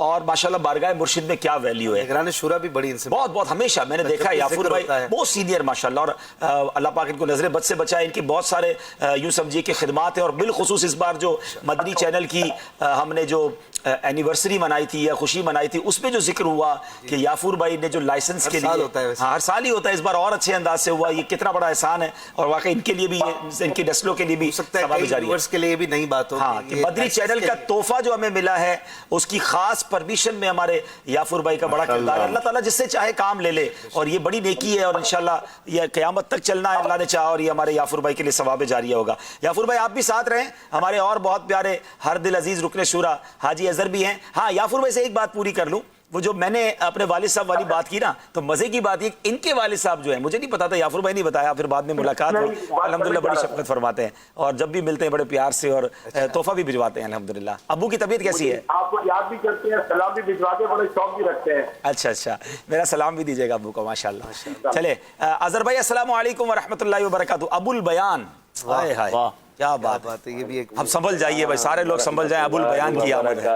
اور ماشاءاللہ بارگاہ مرشد میں کیا ویلیو ہے. نگران شورا بھی بڑی ان سے بہت بہت ہمیشہ میں نے دیکھا ہے یافور بھائی بہت سینئر ماشاءاللہ, اور اللہ پاک ان کو نظر بد سے بچائے. ان کی بہت سارے یوں سمجھیے کہ خدمات ہیں, اور بالخصوص اس بار جو مدنی چینل کی ہم نے جو اینیورسری منائی تھی یا خوشی منائی تھی, اس میں جو ذکر ہوا کہ یافور بھائی نے جو لائسنس کے لیے ہر سال ہی ہوتا ہے, اس بار اور اچھے انداز سے ہوا. یہ کتنا بڑا احسان ہے, اور واقعی ان کے لیے بھی, ان کی نسلوں کے لیے بھی ثواب جاری ہے. کے لیے بھی نئی بات ہو. ہاں کہ مدنی چینل کا تحفہ جو ہمیں ملا ہے, اس کی خاص پرمیشن میں ہمارے یافور بھائی کا بڑا کردار ہے. اللہ تعالیٰ جس سے چاہے کام لے لے, اور یہ بڑی نیکی ہے, اور انشاءاللہ یہ قیامت تک چلنا ہے اللہ نے چاہا, اور یہ ہمارے یافور بھائی کے لیے ثواب جاریہ ہوگا. یافور بھائی آپ بھی ساتھ رہیں, ہمارے اور بہت پیارے ہر دل عزیز رکن شورا حاجی اظہر بھی ہیں. ہاں یافور بھائی سے ایک بات پوری کر لوں, وہ جو میں نے اپنے والد صاحب والی بات کی نا, تو مزے کی بات یہ ان کے والد صاحب جو ہیں, مجھے نہیں پتا تھا, یافور بھائی نے بتایا, پھر بعد میں ملاقات ہوئی, الحمدللہ بڑی شفقت فرماتے ہیں, اور جب بھی ملتے ہیں بڑے پیار سے اور تحفہ بھی بھجواتے ہیں الحمدللہ. ابو کی طبیعت کیسی ہے؟ آپ کو یاد بھی کرتے ہیں, سلام بھی بھجواتے ہیں, بڑے شوق بھی رکھتے ہیں. اچھا اچھا, میرا سلام بھی دیجیے گا ابو کو ماشاءاللہ. چلے اظہر بھائی السلام علیکم ورحمۃ اللہ وبرکاتہ. ابو البیان, ہائے ہائے کیا بات ہے, یہ بھی ایک اب سنبھل جائیے بھائی, سارے لوگ سنبھل جائیں, ابو البیان کی آمد ہے.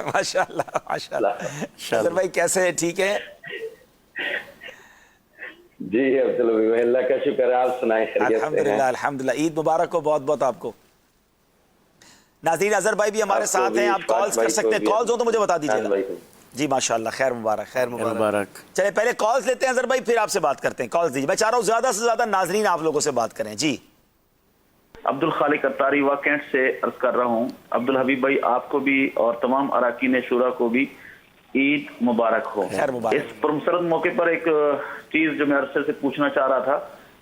ماشاءاللہ ماشاءاللہ. اظہر بھائی کیسے ہیں, ٹھیک ہے؟ جی عبداللہ اللہ کا شکر ہے, آپ سنائیں خیریت سے ہیں؟ الحمدللہ الحمدللہ. عید مبارک ہو بہت بہت آپ کو. ناظرین اظہر بھائی بھی ہمارے ساتھ ہیں, آپ کالز کر سکتے ہیں, کالز ہو تو مجھے بتا دیجیے گا. جی ماشاءاللہ, خیر مبارک خیر مبارک. چلے پہلے کالز لیتے ہیں اظہر بھائی, پھر آپ سے بات کرتے ہیں. کالز دیجیے, میں چاہ رہا ہوں زیادہ سے زیادہ ناظرین آپ لوگوں سے بات کریں. جی عبد الخالق اتاری واکینٹ سے عرض کر رہا ہوں. عبدالحبیب بھائی آپ کو بھی اور تمام اراکین شورا کو بھی عید مبارک ہو. خیر مبارک. اس پرمسرت موقع پر ایک چیز جو میں عرصے سے پوچھنا چاہ رہا تھا,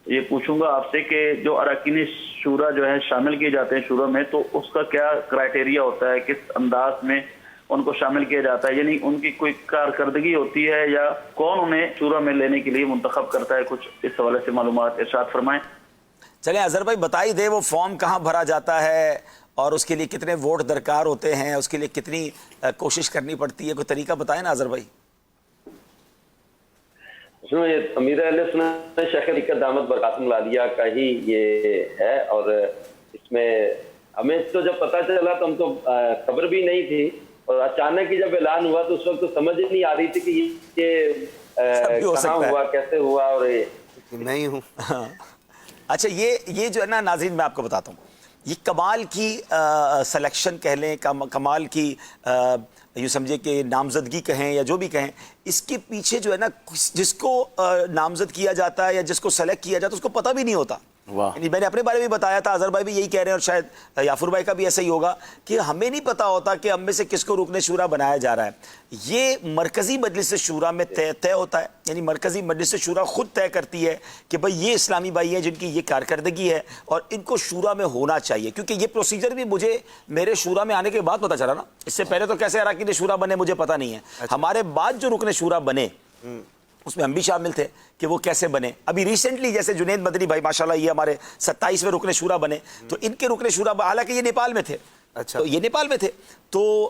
یہ پوچھوں گا آپ سے کہ جو اراکین شورا جو ہے شامل کیے جاتے ہیں شورا میں, تو اس کا کیا کرائٹیریا ہوتا ہے, کس انداز میں ان کو شامل کیا جاتا ہے, یعنی ان کی کوئی کارکردگی ہوتی ہے یا کون انہیں شورا میں لینے کے لیے منتخب کرتا ہے, کچھ اس حوالے سے معلومات ارشاد فرمائیں. چلیں اظہر بھائی بتائی دے, وہ فارم کہاں بھرا جاتا ہے, اور اس کے لیے کتنے ووٹ درکار ہوتے ہیں, اس کے لیے کتنی کوشش کرنی پڑتی ہے, کوئی طریقہ بتائیں نا اظہر بھائی. یہ امیر اہل سنت شیخ طریقت دامت برکاتہم العالیہ کا ہی یہ ہے, اور اس میں ہمیں تو جب پتہ چلا تو ہم تو خبر بھی نہیں تھی, اور اچانک ہی جب اعلان ہوا تو اس وقت تو سمجھ ہی نہیں آ رہی تھی کہ یہ کہاں ہوا, کیسے ہوا, اور میں ہی ہوں. اچھا یہ جو ہے نا ناظرین, میں آپ کو بتاتا ہوں, یہ کمال کی سلیکشن کہہ لیں, کمال کی یوں سمجھے کہ نامزدگی کہیں یا جو بھی کہیں, اس کے پیچھے جو ہے نا جس کو نامزد کیا جاتا ہے یا جس کو سلیکٹ کیا جاتا ہے اس کو پتہ بھی نہیں ہوتا. یعنی میں نے اپنے بارے میں بتایا تھا, اظہر بھائی بھی یہی کہہ رہے ہیں, اور شاید یافور بھائی کا بھی ایسا ہی ہوگا کہ ہمیں نہیں پتا ہوتا کہ ہم میں سے کس کو رکن شورا بنایا جا رہا ہے. یہ مرکزی مجلس شورا میں طے ہوتا ہے, یعنی مرکزی مجلس شورا خود طے کرتی ہے کہ بھئی یہ اسلامی بھائی ہیں جن کی یہ کارکردگی ہے اور ان کو شورا میں ہونا چاہیے. کیونکہ یہ پروسیجر بھی مجھے میرے شورا میں آنے کے بعد پتا چلا نا, اس سے پہلے تو کیسے اراکین شورا بنے مجھے پتا نہیں ہے. ہمارے بعد جو رکن شورا بنے اس میں ہم بھی شامل تھے کہ وہ کیسے بنے. ابھی ریسنٹلی جیسے جنید مدنی بھائی ماشاءاللہ یہ ہمارے 27ویں رکن شورا بنے, تو ان کے رکن شورا حالانکہ یہ نیپال میں تھے, تو یہ نیپال میں تھے, تو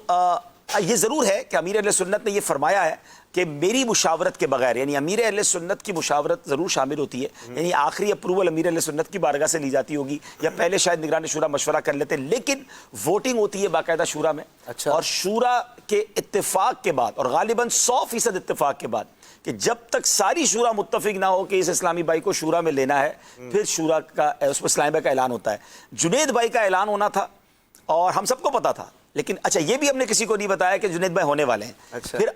یہ ضرور ہے کہ امیر اہل سنت نے یہ فرمایا ہے کہ میری مشاورت کے بغیر, یعنی امیر اہل سنت کی مشاورت ضرور شامل ہوتی ہے, یعنی آخری اپروول امیر اہل سنت کی بارگاہ سے لی جاتی ہوگی, یا پہلے شاید نگران شورا مشورہ کر لیتے, لیکن ووٹنگ ہوتی ہے باقاعدہ شورا میں. اور شورا کے اتفاق کے بعد, اور غالباً 100% اتفاق کے بعد, کہ جب تک ساری شورا متفق نہ ہو کہ اس اسلامی بھائی کو شورا میں لینا ہے, پھر شورا کا اس میں اسلامی بھائی کا اعلان ہوتا ہے. جنید بھائی کا اعلان ہونا تھا اور ہم سب کو پتا تھا, لیکن اچھا یہ بھی ہم نے کسی کو نہیں بتایا کہ جنید بھائی ہونے والے ہیں. پھر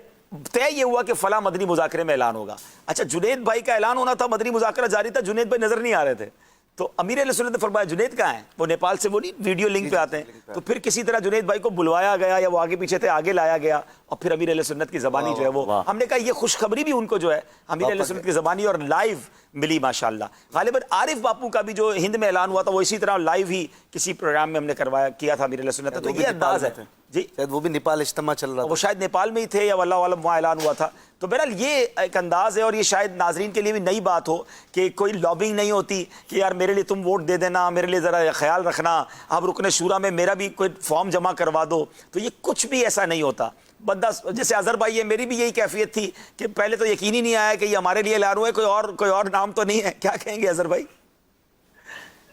طے یہ ہوا کہ فلاں مدنی مذاکرے میں اعلان ہوگا. اچھا جنید بھائی کا اعلان ہونا تھا, مدنی مذاکرہ جاری تھا, جنید بھائی نظر نہیں آ رہے تھے, تو امیر علیہ سنت نے فرمایا جنید کہاں ہیں, وہ نیپال سے, وہ نہیں ویڈیو لنک پہ آتے ہیں. تو پھر کسی طرح جنید بھائی کو بلوایا گیا, یا وہ آگے پیچھے تھے آگے لایا گیا, اور پھر امیر علیہ سنت کی زبانی جو ہے وہ, ہم نے کہا یہ خوشخبری بھی ان کو جو ہے امیر علیہ سنت کی زبانی اور لائیو ملی ماشاءاللہ. غالباً عارف باپو کا بھی جو ہند میں اعلان ہوا تھا وہ اسی طرح لائیو ہی کسی پروگرام میں ہم نے کیا تھا امیر علیہ سنت. تو یہ انداز ہے جی, شاید وہ بھی نیپال اجتماع چل رہا تھا, وہ شاید نیپال میں ہی تھے یا واللہ عالم وہاں اعلان ہوا تھا. تو بہرحال یہ ایک انداز ہے, اور یہ شاید ناظرین کے لیے بھی نئی بات ہو کہ کوئی لابنگ نہیں ہوتی کہ یار میرے لیے تم ووٹ دے دینا, میرے لیے ذرا خیال رکھنا, اب رکن شورا میں میرا بھی کوئی فارم جمع کروا دو. تو یہ کچھ بھی ایسا نہیں ہوتا. بندہ جیسے اظہر بھائی ہے, میری بھی یہی کیفیت تھی کہ پہلے تو یقین ہی نہیں آیا کہ یہ ہمارے لیے اعلان ہوا ہے, کوئی اور نام تو نہیں ہے. کیا کہیں گے اظہر بھائی؟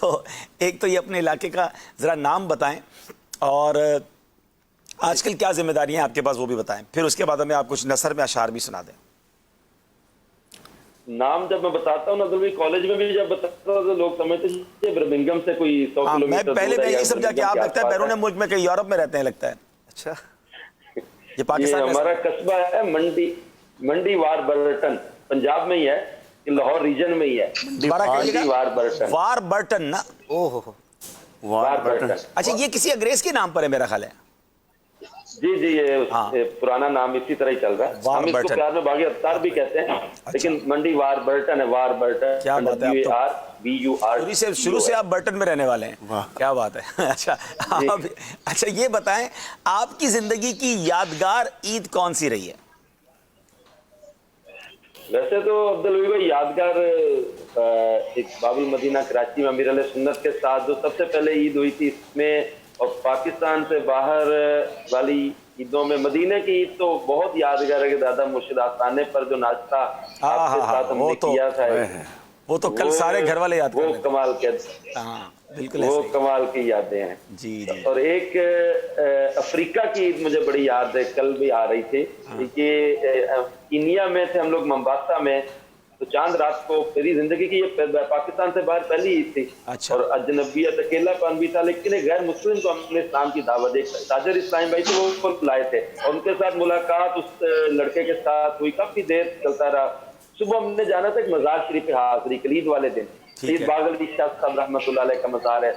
تو ایک تو یہ اپنے علاقے کا ذرا نام بتائیں اور آج کل کیا ذمہ داریاں ہیں آپ کے پاس وہ بھی بتائیں، پھر اس کے بعد ہمیں آپ کچھ نثر میں اشعار بھی سنا دیں۔ نام جب میں بتاتا ہوں نا کالج میں بھی جب بتاتا ہوں تو لوگ سمجھتے ہیں برمنگھم سے کوئی 100 کلومیٹر میں پہلے یہی سمجھا کہ آپ لگتا ہے بیرون ملک میں کہیں یورپ میں رہتے ہیں لگتا ہے۔ اچھا، یہ پاکستان ہمارا قصبہ ہے منڈی واربرٹن، پنجاب میں ہی ہے، لاہور ریجن میں ہی ہے۔ منڈی واربرٹن، واربرٹن نا، واربرٹن۔ اچھا یہ کسی انگریز کے نام پر ہے میرا خیال ہے؟ جی یہ پرانا نام اسی طرح ہی چل رہا ہے، ہم اس کو پیار میں باغی اتار بھی کہتے ہیں، لیکن منڈی واربرٹن ہے، واربرٹن۔ کیا بات ہے، WARBUR شروع سے آپ برٹن میں رہنے والے ہیں، کیا بات ہے۔ اچھا یہ بتائیں آپ کی زندگی کی یادگار عید کون سی رہی ہے؟ ویسے تو عبدالوی بھائی یادگار ایک باب المدینہ کراچی میں امیر علیہ سنت کے ساتھ جو سب سے پہلے عید ہوئی تھی اس میں، اور پاکستان سے باہر والی عیدوں میں مدینے کی عید تو بہت یادگار ہے کہ دادا مرشد آستانے پر جو ناشتہ آپ کے ساتھ ہم نے کیا تھا وہ تو کل سارے گھر والے یاد وہ کمال کے، وہ کمال کی یادیں ہیں۔ جی اور ایک افریقہ کی عید مجھے بڑی یاد ہے، کل بھی آ رہی تھی، کہ کینیا میں تھے ہم لوگ، ممباسا میں، تو چاند رات کو میری زندگی کی یہ پاکستان سے باہر پہلی عید تھی، اور اجنبیت اکیلا پن بھی تھا، لیکن ایک غیر مسلم کو ہم نے اسلام کی دعوت، ایک تاجر اسلام بھائی تھے وہ لائے تھے، اور ان کے ساتھ ملاقات اس لڑکے کے ساتھ ہوئی، کافی دیر چلتا رہا۔ صبح ہم نے جانا تھا ایک مزار شریف حاضری، عید والے دن، سید باغ علی شاہ صاحب رحمۃ اللہ علیہ کا مزار ہے،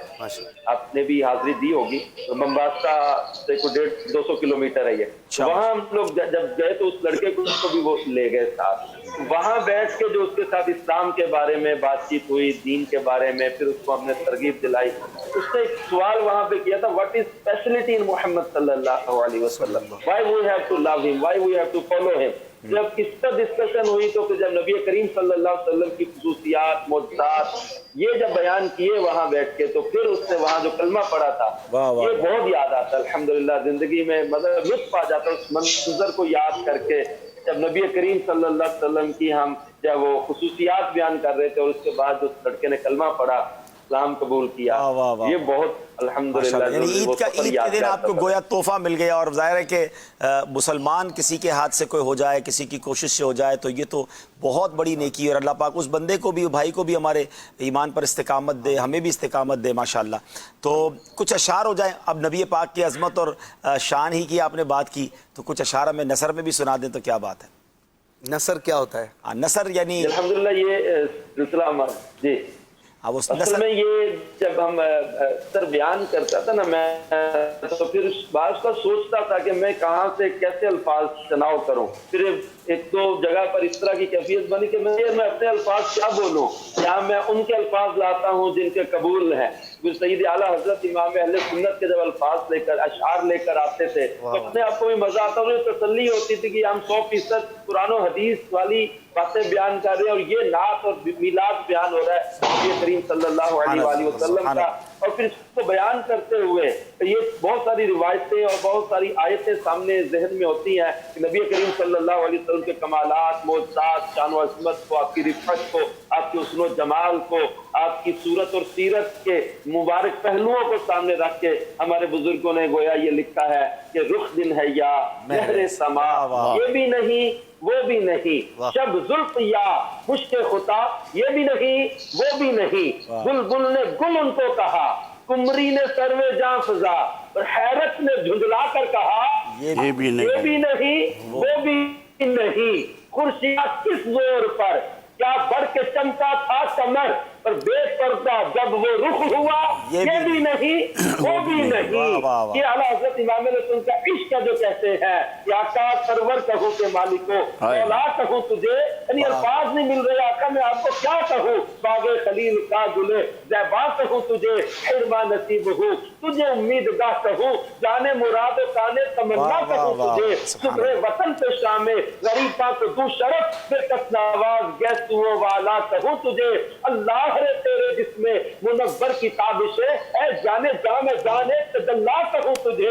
آپ نے بھی حاضری دی ہوگی، ممباسا سے کوئی 150-200 کلومیٹر ہے یہ۔ وہاں ہم لوگ جب گئے تو اس لڑکے کو بھی وہ لے گئے ساتھ، وہاں بیٹھ کے جو اس کے ساتھ اسلام کے بارے میں بات چیت ہوئی، دین کے بارے میں، پھر اس کو ہم نے ترغیب دلائی۔ اس نے ایک سوال وہاں پہ کیا تھا، واٹ از اسپیشلٹی ان محمد صلی اللہ علیہ وسلم، why we have to love him, why we have to follow him. جب اس پر ڈسکشن ہوئی تو پھر جب نبی کریم صلی اللہ علیہ وسلم کی خصوصیات، معجزات یہ جب بیان کیے وہاں بیٹھ کے، تو پھر اس نے وہاں جو کلمہ پڑھا تھا یہ بہت یاد آتا ہے، الحمدللہ زندگی میں مطلب لطف آ جاتا ہے اس منظر کو یاد کر کے، جب نبی کریم صلی اللہ علیہ وسلم کی ہم جب وہ خصوصیات بیان کر رہے تھے، اور اس کے بعد اس لڑکے نے کلمہ پڑھا، اسلام قبول کیا، یہ بہت الحمدللہ۔ یعنی عید کے دن آپ کو گویا تحفہ مل گیا، اور ظاہر ہے کہ مسلمان کسی کے ہاتھ سے کوئی ہو جائے، کسی کی کوشش سے ہو جائے، تو یہ تو بہت بڑی نیکی ہے، اور اللہ پاک اس بندے کو بھی، بھائی کو بھی ہمارے ایمان پر استقامت دے، ہمیں بھی استقامت دے ماشاءاللہ۔ تو کچھ اشعار ہو جائیں، اب نبی پاک کی عظمت اور شان ہی کی آپ نے بات کی، تو کچھ اشعار ہمیں نثر میں بھی سنا دیں تو کیا بات ہے؟ نثر کیا ہوتا ہے؟ نثر یعنی الحمدللہ یہ سلسلہ ہمارا، جی اصل میں یہ جب ہم سر بیان کرتا تھا نا میں، تو پھر بعض کا سوچتا تھا کہ میں کہاں سے کیسے الفاظ تناؤ کروں، پھر ایک دو جگہ پر اس طرح کی کیفیت بنی کہ میں اپنے الفاظ کیا بولوں، یا میں ان کے الفاظ لاتا ہوں جن کے قبول ہیں۔ پھر سید اعلیٰ حضرت امام اہل سنت کے جب الفاظ لے کر، اشعار لے کر آتے تھے تو اپنے آپ کو بھی مزہ آتا، اور تسلی ہوتی تھی کہ ہم 100% قرآن و حدیث والی باتیں بیان کر رہے ہیں، اور یہ نعت اور میلاد بیان ہو رہا ہے نبی کریم صلی اللہ علیہ وآلہ وسلم کا۔ اور پھر اس کو بیان کرتے ہوئے یہ بہت ساری روایتیں اور بہت ساری آیتیں سامنے ذہن میں ہوتی ہیں کہ نبی کریم صلی اللہ علیہ وسلم کے کمالات، معجزات، شان و عظمت کو، آپ کی رفعت کو، آپ کے حسن و جمال کو، آپ کی صورت اور سیرت کے مبارک پہلوؤں کو سامنے رکھ کے ہمارے بزرگوں نے گویا یہ لکھا ہے کہ رخ دن ہے یا مہر سما، یہ بھی نہیں وہ بھی نہیں، شب زلف یا مشک خطا، یہ بھی نہیں وہ بھی نہیں، بلبل نے گل ان کو کہا، کمری نے سروے جاں فضا، اور حیرت نے جھنجلا کر کہا یہ بھی نہیں وہ بھی نہیں، خورشید کس زور پر کیا بڑھ کے چمکا تھا کمر، پر بے پردہ جب وہ رخ ہوا، یہ بھی نہیں وہ بھی نہیں۔ یہ اعلیٰ حضرت امام علیہ السلام کا عشق جو کہتے ہیں کہ آقا سرور کہوں کہ مالکو، مولا کہوں تجھے، یعنی الفاظ نہیں مل رہے آقا میں آپ کو کیا کہوں، باغ خلیل کا گلے زیبا کہوں تجھے، حرمہ نصیب ہوں تجھے، امیدگاہ کہوں جانے مراد و کانے تمنا کہوں تجھے، صبح وطن پہ شام غریباں کو دوں شرف، فرقت نواز گیسوں والا کہوں تجھے، اللہ ہے تیرے جسم منور کی تابش ہے، اے جانے جام جانے تجلا کہوں تجھے،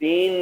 3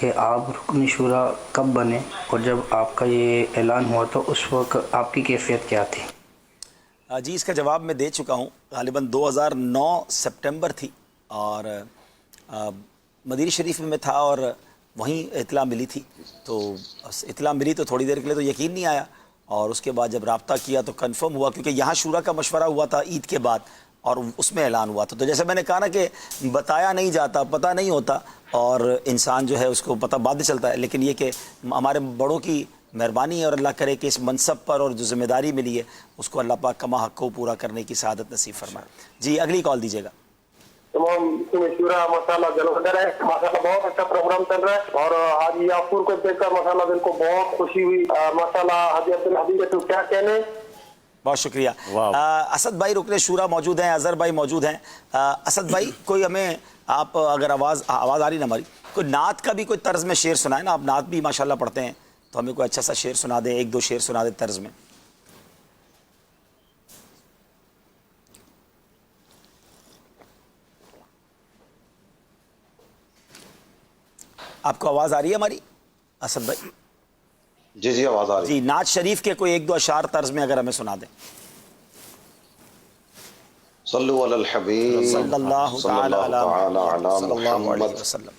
کہ آپ رکن شورا کب بنے اور جب آپ کا یہ اعلان ہوا تو اس وقت آپ کی کیفیت کیا تھی؟ جی اس کا جواب میں دے چکا ہوں. غالباً 2009 سپٹمبر تھی اور مدینہ شریف میں تھا اور وہیں اطلاع ملی تھی. تو اطلاع ملی تو تھوڑی دیر کے لیے تو یقین نہیں آیا اور اس کے بعد جب رابطہ کیا تو کنفرم ہوا کیونکہ یہاں شورا کا مشورہ ہوا تھا عید کے بعد اور اس میں اعلان ہوا تھا. تو جیسے میں نے کہا نا کہ بتایا نہیں جاتا، پتہ نہیں ہوتا اور انسان جو ہے اس کو پتہ بعد میں چلتا ہے، لیکن یہ کہ ہمارے بڑوں کی مہربانی ہے اور اللہ کرے کہ اس منصب پر اور جو ذمہ داری ملی ہے اس کو اللہ پاک کما حق کو پورا کرنے کی سعادت نصیب فرمائے. جی اگلی کال دیجیے گا. تمام مشورہ ماشاءاللہ جلوگر ہے، ماشاءاللہ بہت اچھا پروگرام چل رہا ہے اور حاجی یافور کو دیکھ کر ماشاءاللہ دل کو بہت خوشی ہوئی. ماشاءاللہ حاجی عبدالحبیب تو کیا کہنے. بہت شکریہ. اسد بھائی رکن شورا موجود ہیں، اظہر بھائی موجود ہیں. اسد بھائی کوئی ہمیں آپ اگر آواز آ رہی نا ہماری، کوئی نعت کا بھی کوئی طرز میں شعر سنائیں نا. آپ نعت بھی ماشاءاللہ پڑھتے ہیں تو ہمیں کوئی اچھا سا شعر سنا دیں، ایک دو شعر سنا دیں طرز میں. آپ کو آواز آ رہی ہے ہماری اسد بھائی؟ جی جی آواز آ رہی ہے. جی نعت شریف کے کوئی ایک دو اشعار طرز میں اگر ہمیں سنا دیں. صلو علی الحبیب صلی اللہ تعالی علی محمد وسلم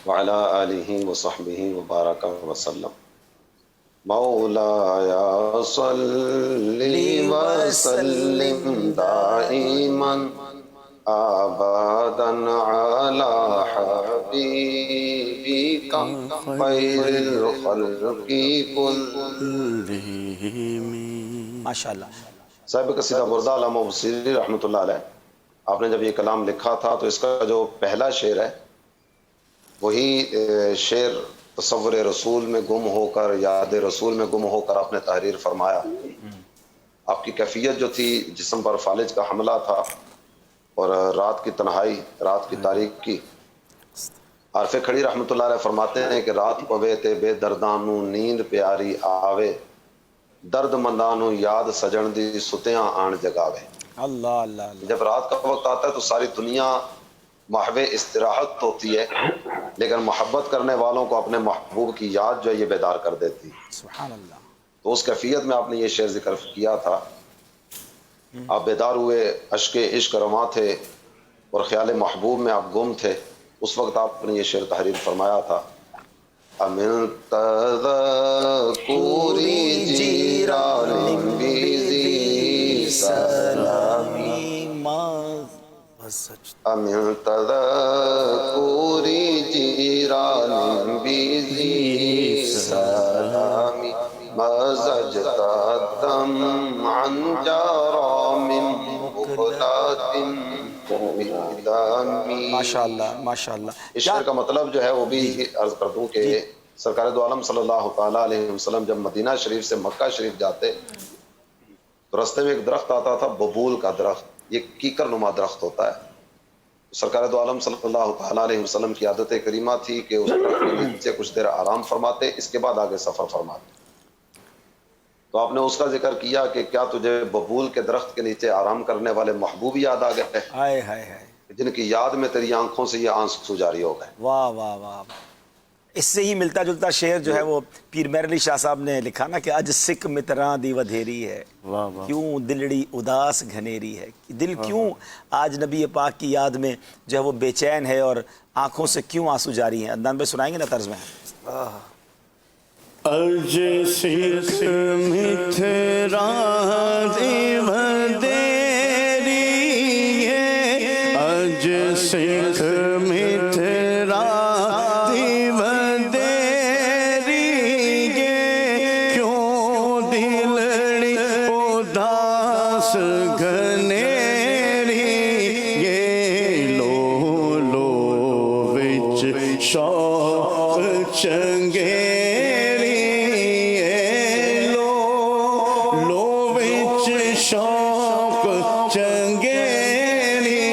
وعلی آلہ وصحبہ وبارک وسلم. مولایا صلی وسلم دائما ابدا علی حبیبک خیر الخلق کلہم. ماشاءاللہ. صاحب قصیدہ بردا علامہ بصیری رحمۃ اللہ علیہ، آپ نے جب یہ کلام لکھا تھا تو اس کا جو پہلا شعر ہے وہی شعر تصور رسول میں گم ہو کر، یاد رسول میں گم ہو کر آپ نے تحریر فرمایا. آپ کی کیفیت جو تھی جسم پر فالج کا حملہ تھا اور رات کی تنہائی، رات کی تاریکی. عارف کھڑی رحمۃ اللہ علیہ فرماتے ہیں کہ رات پوے تے بے دردانو نیند پیاری آوے، درد مندانو یاد سجن دی ستیاں آن جگاوے. اللہ اللہ. جب رات کا وقت آتا ہے تو ساری دنیا محو استراحت ہوتی ہے، لیکن محبت کرنے والوں کو اپنے محبوب کی یاد جو ہے یہ بیدار کر دیتی. سبحان اللہ. تو اس کیفیت میں آپ نے یہ شعر ذکر کیا تھا. آپ بیدار ہوئے، اشک عشق رواں تھے اور خیال محبوب میں آپ گم تھے. اس وقت آپ نے یہ شعر تحریر فرمایا تھا. امن تذکوری جیران بیزی سلامی امن تذکوری جیران بیزی سلامی مزجت الدم عن جرام مقلات ماشاءاللہ ماشاءاللہ. اس شعر کا مطلب جو ہے وہ بھی عرض کر دوں کہ سرکار دو عالم صلی اللہ تعالیٰ علیہ وسلم جب مدینہ شریف سے مکہ شریف جاتے تو رستے میں ایک درخت آتا تھا، ببول کا درخت. یہ کیکر نما درخت ہوتا ہے. سرکار دو عالم صلی اللہ تعالیٰ علیہ وسلم کی عادت کریمہ تھی کہ اس درخت کے نیچے کچھ دیر آرام فرماتے، اس کے بعد آگے سفر فرماتے. تو آپ نے اس کا ذکر کیا کہ کیا تجھے ببول کے درخت کے نیچے آرام کرنے والے محبوب یاد آ گئے، ہائے ہائے ہائے، جن کی یاد میں تیری آنکھوں سے یہ آنسو جاری ہو گئے. واہ واہ واہ. اس سے ہی ملتا جلتا شعر جو ہے وہ پیر مہر علی شاہ صاحب نے لکھا نا کہ اج سکھ متراں دی ودھیری ہے، کیوں دلڑی اداس گھنیری ہے. دل کیوں آج نبی پاک کی یاد میں جو ہے وہ بے چین ہے اور آنکھوں سے کیوں آنسو جاری ہیں. عدنان بھائی سنائیں گے نا طرز میں؟ اج سکھ متراں دی ودھیری ہے، اج سکھ متراں دی ودھیری ہے، کیوں دلڑی اداس گھنیری ہے، لو لو وچ شوق چنگے شوق چنگیری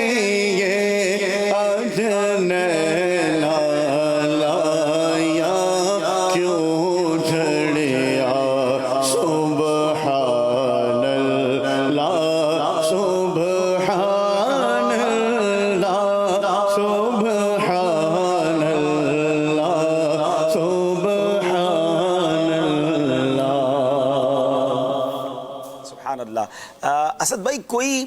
ہے، اجنبی بھائی کوئی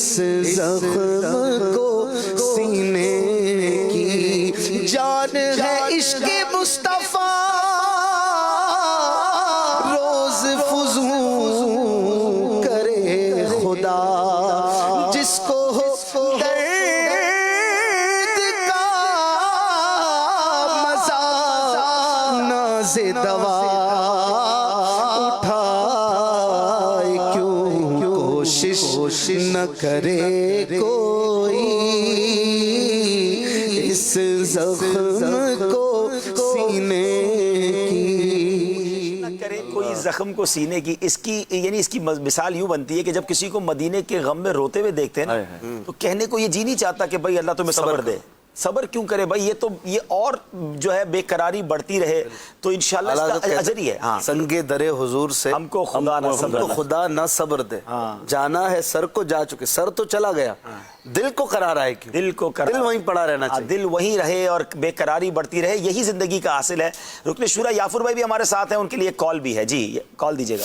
اس زخم کو سینے کی جان ہے عشق مصطفیٰ روز فضوں کرے خدا جس کو درد کا مزہ ناز دوا اٹھائے کیوں کوشش نہ کرے کوئی اس زخم کو سینے کی نہ کرے کوئی زخم کو سینے کی. اس کی یعنی اس کی مثال یوں بنتی ہے کہ جب کسی کو مدینے کے غم میں روتے ہوئے دیکھتے ہیں نا تو کہنے کو یہ جی نہیں چاہتا کہ بھائی اللہ تمہیں صبر دے. صبر کیوں کرے بھائی, یہ تو یہ اور جو ہے بے قراری بڑھتی رہے تو انشاءاللہ اس کا اجر ہی ہے. ہاں سنگ در حضور سے ہم کو خدا نہ صبر دے. جانا ہے سر کو جا چکے, سر تو چلا گیا, دل کو قرار آئے کیوں, دل وہیں پڑا رہنا چاہیے, دل وہیں رہے اور بے قراری بڑھتی رہے, یہی زندگی کا حاصل ہے. رکن شورا یافور بھائی بھی ہمارے ساتھ ہیں, ان کے لیے کال بھی ہے. جی کال دیجیے گا.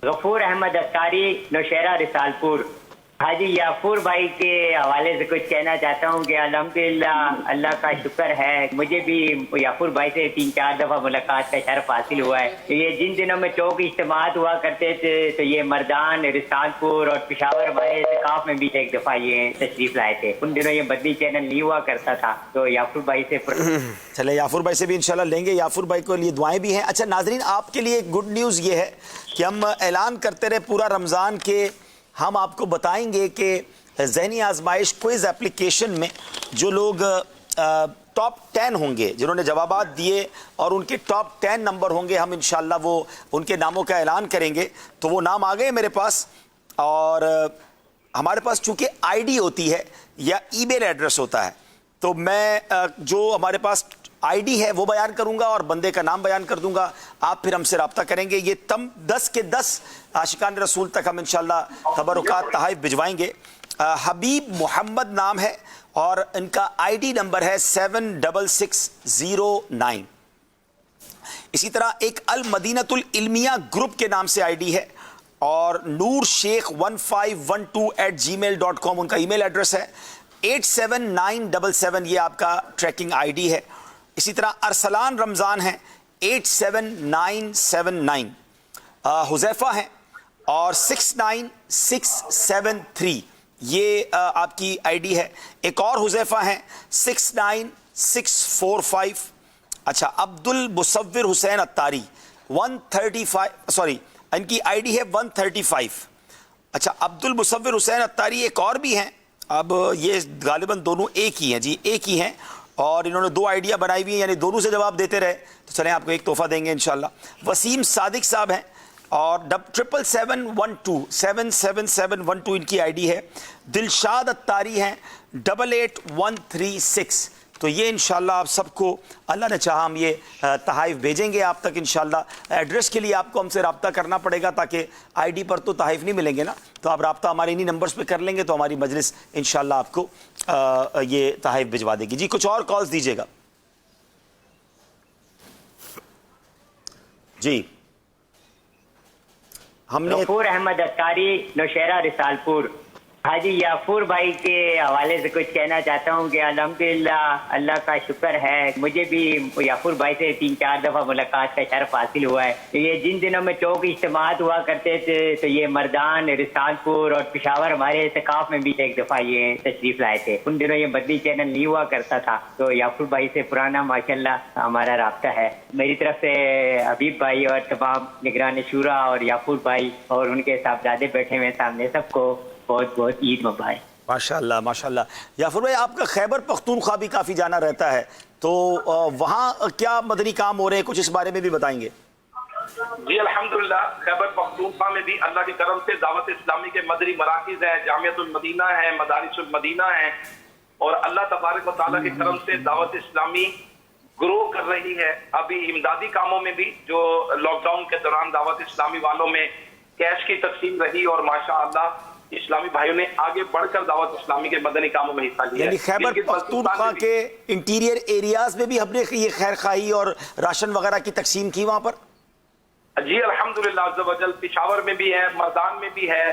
غفور احمد اتاری نوشہرہ رسالپور. حاجی یافور بھائی کے حوالے سے کچھ کہنا چاہتا ہوں کہ الحمدللہ اللہ کا شکر ہے, مجھے بھی یافور بھائی سے 3-4 دفعہ ملاقات کا شرف حاصل ہوا ہے. یہ جن دنوں میں چوک اجتماعات ہوا کرتے تھے تو یہ مردان, رسالپور اور پشاور ہمارے اعتکاف میں بھی ایک دفعہ یہ تشریف لائے تھے. ان دنوں یہ مدنی چینل نہیں ہوا کرتا تھا تو یافور بھائی سے چلے یافور بھائی سے بھی انشاءاللہ لیں گے. یافور بھائی کو لیے دعائیں بھی ہیں. اچھا ناظرین, آپ کے لیے گڈ نیوز یہ ہے کہ ہم اعلان کرتے رہے پورا رمضان کے, ہم آپ کو بتائیں گے کہ ذہنی آزمائش کوئز اپلیکیشن میں جو لوگ ٹاپ 10 ہوں گے, جنہوں نے جوابات دیے اور ان کے ٹاپ 10 نمبر ہوں گے, ہم انشاءاللہ وہ ان کے ناموں کا اعلان کریں گے. تو وہ نام آ گئے میرے پاس, اور ہمارے پاس چونکہ آئی ڈی ہوتی ہے یا ای میل ایڈریس ہوتا ہے تو میں جو ہمارے پاس آئی ڈی ہے وہ بیان کروں گا اور بندے کا نام بیان کر دوں گا. آپ پھر ہم سے رابطہ کریں گے. یہ 10 کے 10 عاشقان رسول تک ہم انشاءاللہ تبرکات تحائف بھجوائیں گے. حبیب محمد نام ہے اور ان کا آئی ڈی نمبر ہے 76609. اسی طرح ایک المدینۃ العلمیہ گروپ کے نام سے آئی ڈی ہے, اور نور شیخ 1512@gmail.com ان کا ای میل ایڈریس ہے. 87977 یہ آپ کا ٹریکنگ آئی ڈی ہے. اسی طرح ارسلان رمضان ہیں 87979. حذیفہ ہیں اور 69673 یہ آپ کی آئی ڈی ہے. ایک اور حذیفہ ہیں 69645. اچھا عبد المصور حسین اتاری 135 ان کی آئی ڈی ہے 135. اچھا عبد المصور حسین اتاری ایک اور بھی ہیں, اب یہ غالباً دونوں ایک ہی ہیں جی, ایک ہی ہیں, اور انہوں نے 2 آئیڈیا بنائی ہوئی ہیں, یعنی دونوں سے جواب دیتے رہے تو چلیں آپ کو ایک تحفہ دیں گے انشاءاللہ. وسیم صادق صاحب ہیں اور 77712 ان کی آئی ڈی ہے. دلشاد اتاری ہیں 88136. تو یہ انشاءاللہ آپ سب کو اللہ نے چاہا ہم یہ تحائف بھیجیں گے آپ تک انشاءاللہ. ایڈریس کے لیے آپ کو ہم سے رابطہ کرنا پڑے گا, تاکہ آئی ڈی پر تو تحائف نہیں ملیں گے نا, تو آپ رابطہ ہمارے انہی نمبرز پہ کر لیں گے تو ہماری مجلس انشاءاللہ آپ کو یہ تحائف بھجوا دے گی. جی کچھ اور کالز دیجیے گا. جی ہم نے غفور احمد اتاری نوشہرہ رسالپور. حاجی یافور بھائی کے حوالے سے کچھ کہنا چاہتا ہوں کہ الحمدللہ اللہ کا شکر ہے, مجھے بھی یافور بھائی سے 3-4 دفعہ ملاقات کا شرف حاصل ہوا ہے. یہ جن دنوں میں چوک اجتماعات ہوا کرتے تھے تو یہ مردان, رسالپور اور پشاور ہمارے اعتکاف میں بھی ایک دفعہ یہ تشریف لائے تھے. ان دنوں یہ مدنی چینل نہیں ہوا کرتا تھا تو یافور بھائی سے پرانا ماشاءاللہ ہمارا رابطہ ہے. میری طرف سے حبیب بھائی اور تمام نگران شورا اور یافور بھائی اور ان کے صاحبزادے بیٹھے ہوئے سامنے سب کو بہت بہت عید مبارک. ماشاءاللہ ماشاءاللہ. یافور بھائی آپ کا خیبر پختونخوا بھی کافی جانا رہتا ہے, تو وہاں کیا مدنی کام ہو رہے ہیں, کچھ اس بارے میں بھی بتائیں گے. جی الحمدللہ خیبر پختونخوا میں بھی اللہ کی کرم سے دعوت اسلامی کے مدنی مراکز ہیں, جامعۃ المدینہ ہے, مدارس المدینہ ہیں, اور اللہ تبارک و تعالیٰ کی کرم سے دعوت اسلامی گرو کر رہی ہے. ابھی امدادی کاموں میں بھی جو لاک ڈاؤن کے دوران دعوت اسلامی والوں میں کیش کی تقسیم رہی, اور ماشاءاللہ اسلامی بھائیوں نے آگے بڑھ کر دعوت اسلامی کے مدنی کاموں میں حصہ لیا. یعنی خیبر پختونخوا کے انٹیریئر ایریاز میں بھی ہم نے یہ خیر خواہی اور راشن وغیرہ کی تقسیم کی وہاں پر. جی الحمدللہ عز و جل. پشاور میں بھی ہے, مردان میں بھی ہے,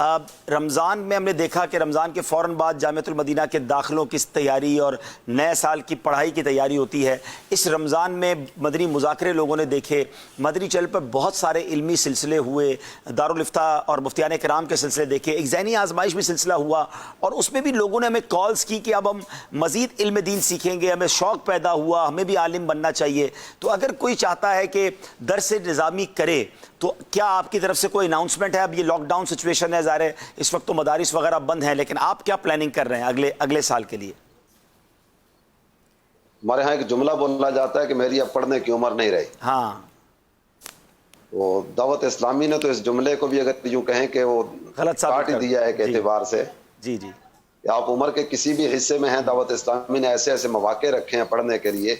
رمضان میں ہم نے دیکھا کہ رمضان کے فوراً بعد جامعۃ المدینہ کے داخلوں کی تیاری اور نئے سال کی پڑھائی کی تیاری ہوتی ہے. اس رمضان میں مدنی مذاکرے لوگوں نے دیکھے, مدنی چینل پر بہت سارے علمی سلسلے ہوئے, دارالافتاء اور مفتیان کرام کے سلسلے دیکھے, ایک ذہنی آزمائش بھی سلسلہ ہوا, اور اس میں بھی لوگوں نے ہمیں کالز کی کہ اب ہم مزید علم دین سیکھیں گے, ہمیں شوق پیدا ہوا, ہمیں بھی عالم بننا چاہیے. تو اگر کوئی چاہتا ہے کہ درس نظامی کرے تو کیا آپ کی طرف سے کوئی اناؤنسمنٹ ہے؟ اب یہ لاک ڈاؤن سچویشن ہے, ظاہر ہے اس وقت تو مدارس وغیرہ بند ہیں, لیکن آپ کیا پلاننگ کر رہے ہیں اگلے سال کے لیے؟ ہمارے ہاں ایک جملہ بولا جاتا ہے کہ میری اب پڑھنے کی عمر نہیں رہی. ہاں, تو دعوت اسلامی نے تو اس جملے کو بھی اگر یوں کہیں کہ وہ غلط کاٹ ہی دیا ہے ایک اعتبار سے. جی جی, کہ آپ عمر کے کسی بھی حصے میں ہیں, دعوت اسلامی نے ایسے ایسے مواقع رکھے ہیں پڑھنے کے لیے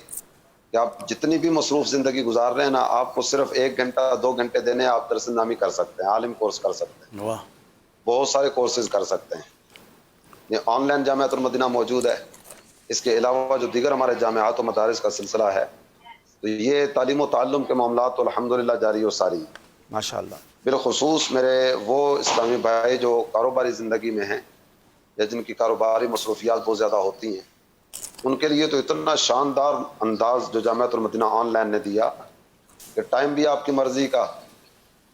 کہ آپ جتنی بھی مصروف زندگی گزار رہے ہیں نا, آپ کو صرف 1 گھنٹہ 2 گھنٹے دینے, آپ درس نظامی کر سکتے ہیں, عالم کورس کر سکتے ہیں, بہت سارے کورسز کر سکتے ہیں. یہ آن لائن جامعۃ المدینہ موجود ہے. اس کے علاوہ جو دیگر ہمارے جامعات و مدارس کا سلسلہ ہے, تو یہ تعلیم و تعلم کے معاملات تو الحمدللہ جاری و ساری. ماشاءاللہ. بالخصوص میرے وہ اسلامی بھائی جو کاروباری زندگی میں ہیں یا جن کی کاروباری مصروفیات بہت زیادہ ہوتی ہیں, ان کے لیے تو اتنا شاندار انداز جو جامعۃ المدینہ آن لائن نے دیا کہ ٹائم بھی آپ کی مرضی کا,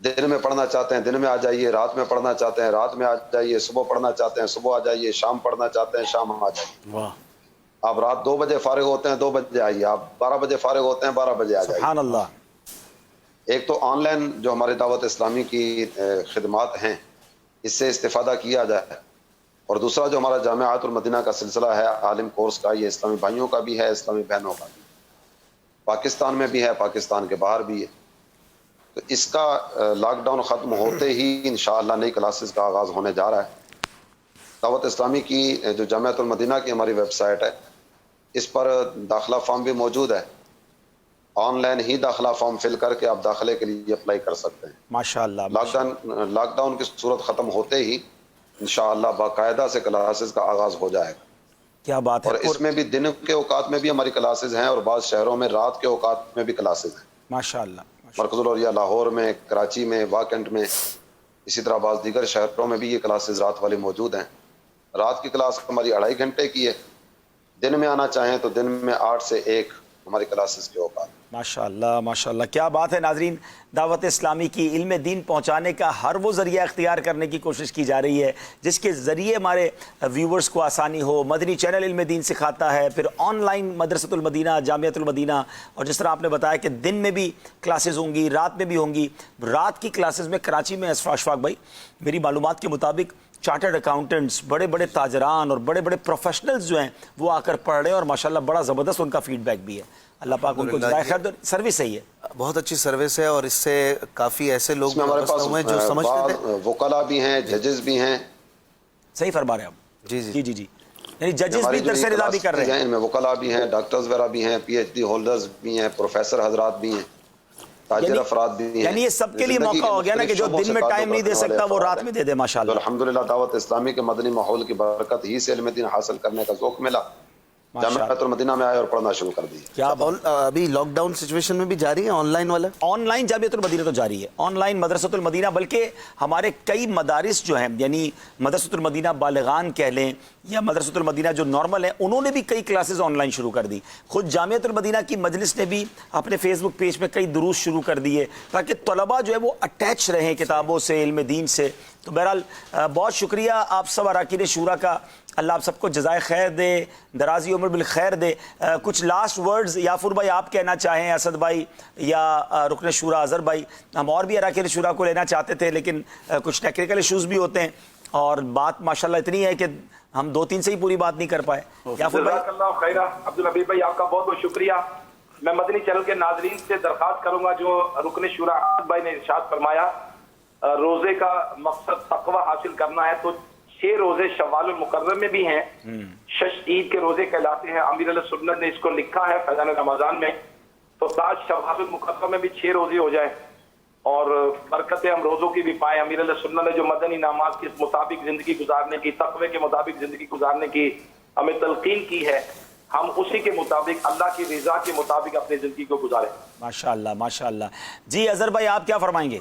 دن میں پڑھنا چاہتے ہیں دن میں آ جائیے, رات میں پڑھنا چاہتے ہیں رات میں آ جائیے, صبح پڑھنا چاہتے ہیں صبح آ جائیے, شام پڑھنا چاہتے ہیں شام آ جائیے. آپ رات 2 بجے فارغ ہوتے ہیں 2 بجے آئیے, آپ 12 بجے فارغ ہوتے ہیں 12 بجے آ جائیے. سبحان اللہ. ایک تو آن لائن جو ہماری دعوت اسلامی کی خدمات ہیں اس سے استفادہ کیا جائے, اور دوسرا جو ہمارا جامعۃ المدینہ کا سلسلہ ہے عالم کورس کا, یہ اسلامی بھائیوں کا بھی ہے, اسلامی بہنوں کا بھی, پاکستان میں بھی ہے, پاکستان کے باہر بھی ہے. تو اس کا لاک ڈاؤن ختم ہوتے ہی انشاءاللہ نئی کلاسز کا آغاز ہونے جا رہا ہے. دعوت اسلامی کی جو جامعۃ المدینہ کی ہماری ویب سائٹ ہے, اس پر داخلہ فارم بھی موجود ہے. آن لائن ہی داخلہ فارم فل کر کے آپ داخلے کے لیے اپلائی کر سکتے ہیں. ماشاءاللہ. لاک ڈاؤن کی صورت ختم ہوتے ہی انشاءاللہ باقاعدہ سے کلاسز کا آغاز ہو جائے گا. کیا بات ہے. اور اس میں بھی دن کے اوقات میں بھی ہماری کلاسز ہیں, اور بعض شہروں میں رات کے اوقات میں بھی کلاسز ہیں. ماشاءاللہ. مرکز العریہ لاہور میں, کراچی میں, واکنڈ میں, اسی طرح بعض دیگر شہروں میں بھی یہ کلاسز رات والی موجود ہیں. رات کی کلاس ہماری 2.5 گھنٹے کی ہے. دن میں آنا چاہیں تو دن میں 8 سے 1 ہماری کلاسز کے اوقات. ماشاءاللہ ماشاءاللہ, کیا بات ہے. ناظرین, دعوت اسلامی کی علم دین پہنچانے کا ہر وہ ذریعہ اختیار کرنے کی کوشش کی جا رہی ہے جس کے ذریعے ہمارے ویورز کو آسانی ہو. مدنی چینل علم دین سکھاتا ہے, پھر آن لائن مدرسۃ المدینہ, جامعۃ المدینہ, اور جس طرح آپ نے بتایا کہ دن میں بھی کلاسز ہوں گی, رات میں بھی ہوں گی. رات کی کلاسز میں کراچی میں اشفاق بھائی, میری معلومات کے مطابق چارٹرڈ اکاؤنٹنٹس, بڑے بڑے تاجران اور بڑے بڑے پروفیشنلز جو ہیں وہ آ کر پڑھ رہے ہیں, اور ماشاءاللہ بڑا زبردست ان کا فیڈ بیک بھی ہے. اللہ پاک ان کو جزائے خیر. سروس صحیح ہے, بہت اچھی سروس ہے, اور اس سے کافی ایسے لوگ ہمارے پاس جو سمجھتے تھے وکلاء بھی ہیں, ججز بھی ہیں. صحیح فرما رہے ہیں آپ. جی جی جی جی, یعنی ججز بھی درس رضا بھی کر رہے ہیں. ان میں وکلاء بھی ہیں, ڈاکٹرز وغیرہ بھی ہیں, پی ایچ ڈی ہولڈرز بھی ہیں, پروفیسر حضرات بھی ہیں, تاجر افراد بھی ہیں. یعنی یہ سب کے لیے موقع ہو گیا نا کہ جو دن میں ٹائم نہیں دے سکتا وہ رات میں دے دے. ماشاءاللہ. الحمدللہ دعوت اسلامی کے مدنی ماحول کی برکت ہی سے علم دین حاصل کرنے کا ذوق ملا. جامعۃ المدینہ میں آئے اور پڑھنا شروع کر دی. کیا ابھی لاک ڈاؤن سچویشن میں بھی جاری ہے آن لائن والا؟ آن لائن جامعۃ المدینہ تو جاری ہے, آن لائن مدرسۃ المدینہ, بلکہ ہمارے کئی مدارس جو ہیں, یعنی مدرسۃ المدینہ بالغان کہہ لیں یا مدرسۃ المدینہ جو نارمل ہیں, انہوں نے بھی کئی کلاسز آن لائن شروع کر دی. خود جامعۃ المدینہ کی مجلس نے بھی اپنے فیس بک پیج پہ کئی دروس شروع کر دیے تاکہ طلباء جو ہے وہ اٹیچ رہیں کتابوں سے, علم دین سے. تو بہرحال بہت شکریہ آپ سب اراکین شورا کا, اللہ آپ سب کو جزائے خیر دے, درازی عمر بالخیر دے. کچھ لاسٹ ورڈز یافور بھائی آپ کہنا چاہیں, اسد بھائی یا رکن شورا اظہر بھائی. ہم اور بھی اراکین شورا کو لینا چاہتے تھے لیکن کچھ ٹیکنیکل ایشوز بھی ہوتے ہیں, اور بات ماشاءاللہ اتنی ہے کہ ہم 2-3 سے ہی پوری بات نہیں کر پائے. یافور بھائی. جزاک اللہ خیر. عبدالحبیب بھائی آپ کا بہت بہت شکریہ. میں مدنی چینل کے ناظرین سے درخواست کروں گا, جو رکن شورا احمد بھائی نے ارشاد فرمایا روزے کا مقصد تقوی حاصل کرنا ہے, تو 6 روزے شوال المکرم میں بھی ہیں, 6 عید کے روزے کہلاتے ہیں. امیر علیہ سنت نے اس کو لکھا ہے فیضان رمضان میں, تو تاج شوال المکرم میں بھی 6 روزے ہو جائیں اور برکتیں ہم روزوں کی بھی پائیں. امیر علیہ سنت نے جو مدنی انعامات کے مطابق زندگی گزارنے کی, تقوی کے مطابق زندگی گزارنے کی ہمیں تلقین کی ہے, ہم اسی کے مطابق اللہ کی رضا کے مطابق اپنی زندگی کو گزاریں. ماشاءاللہ ماشاءاللہ. جی اظہر بھائی آپ کیا فرمائیں گے؟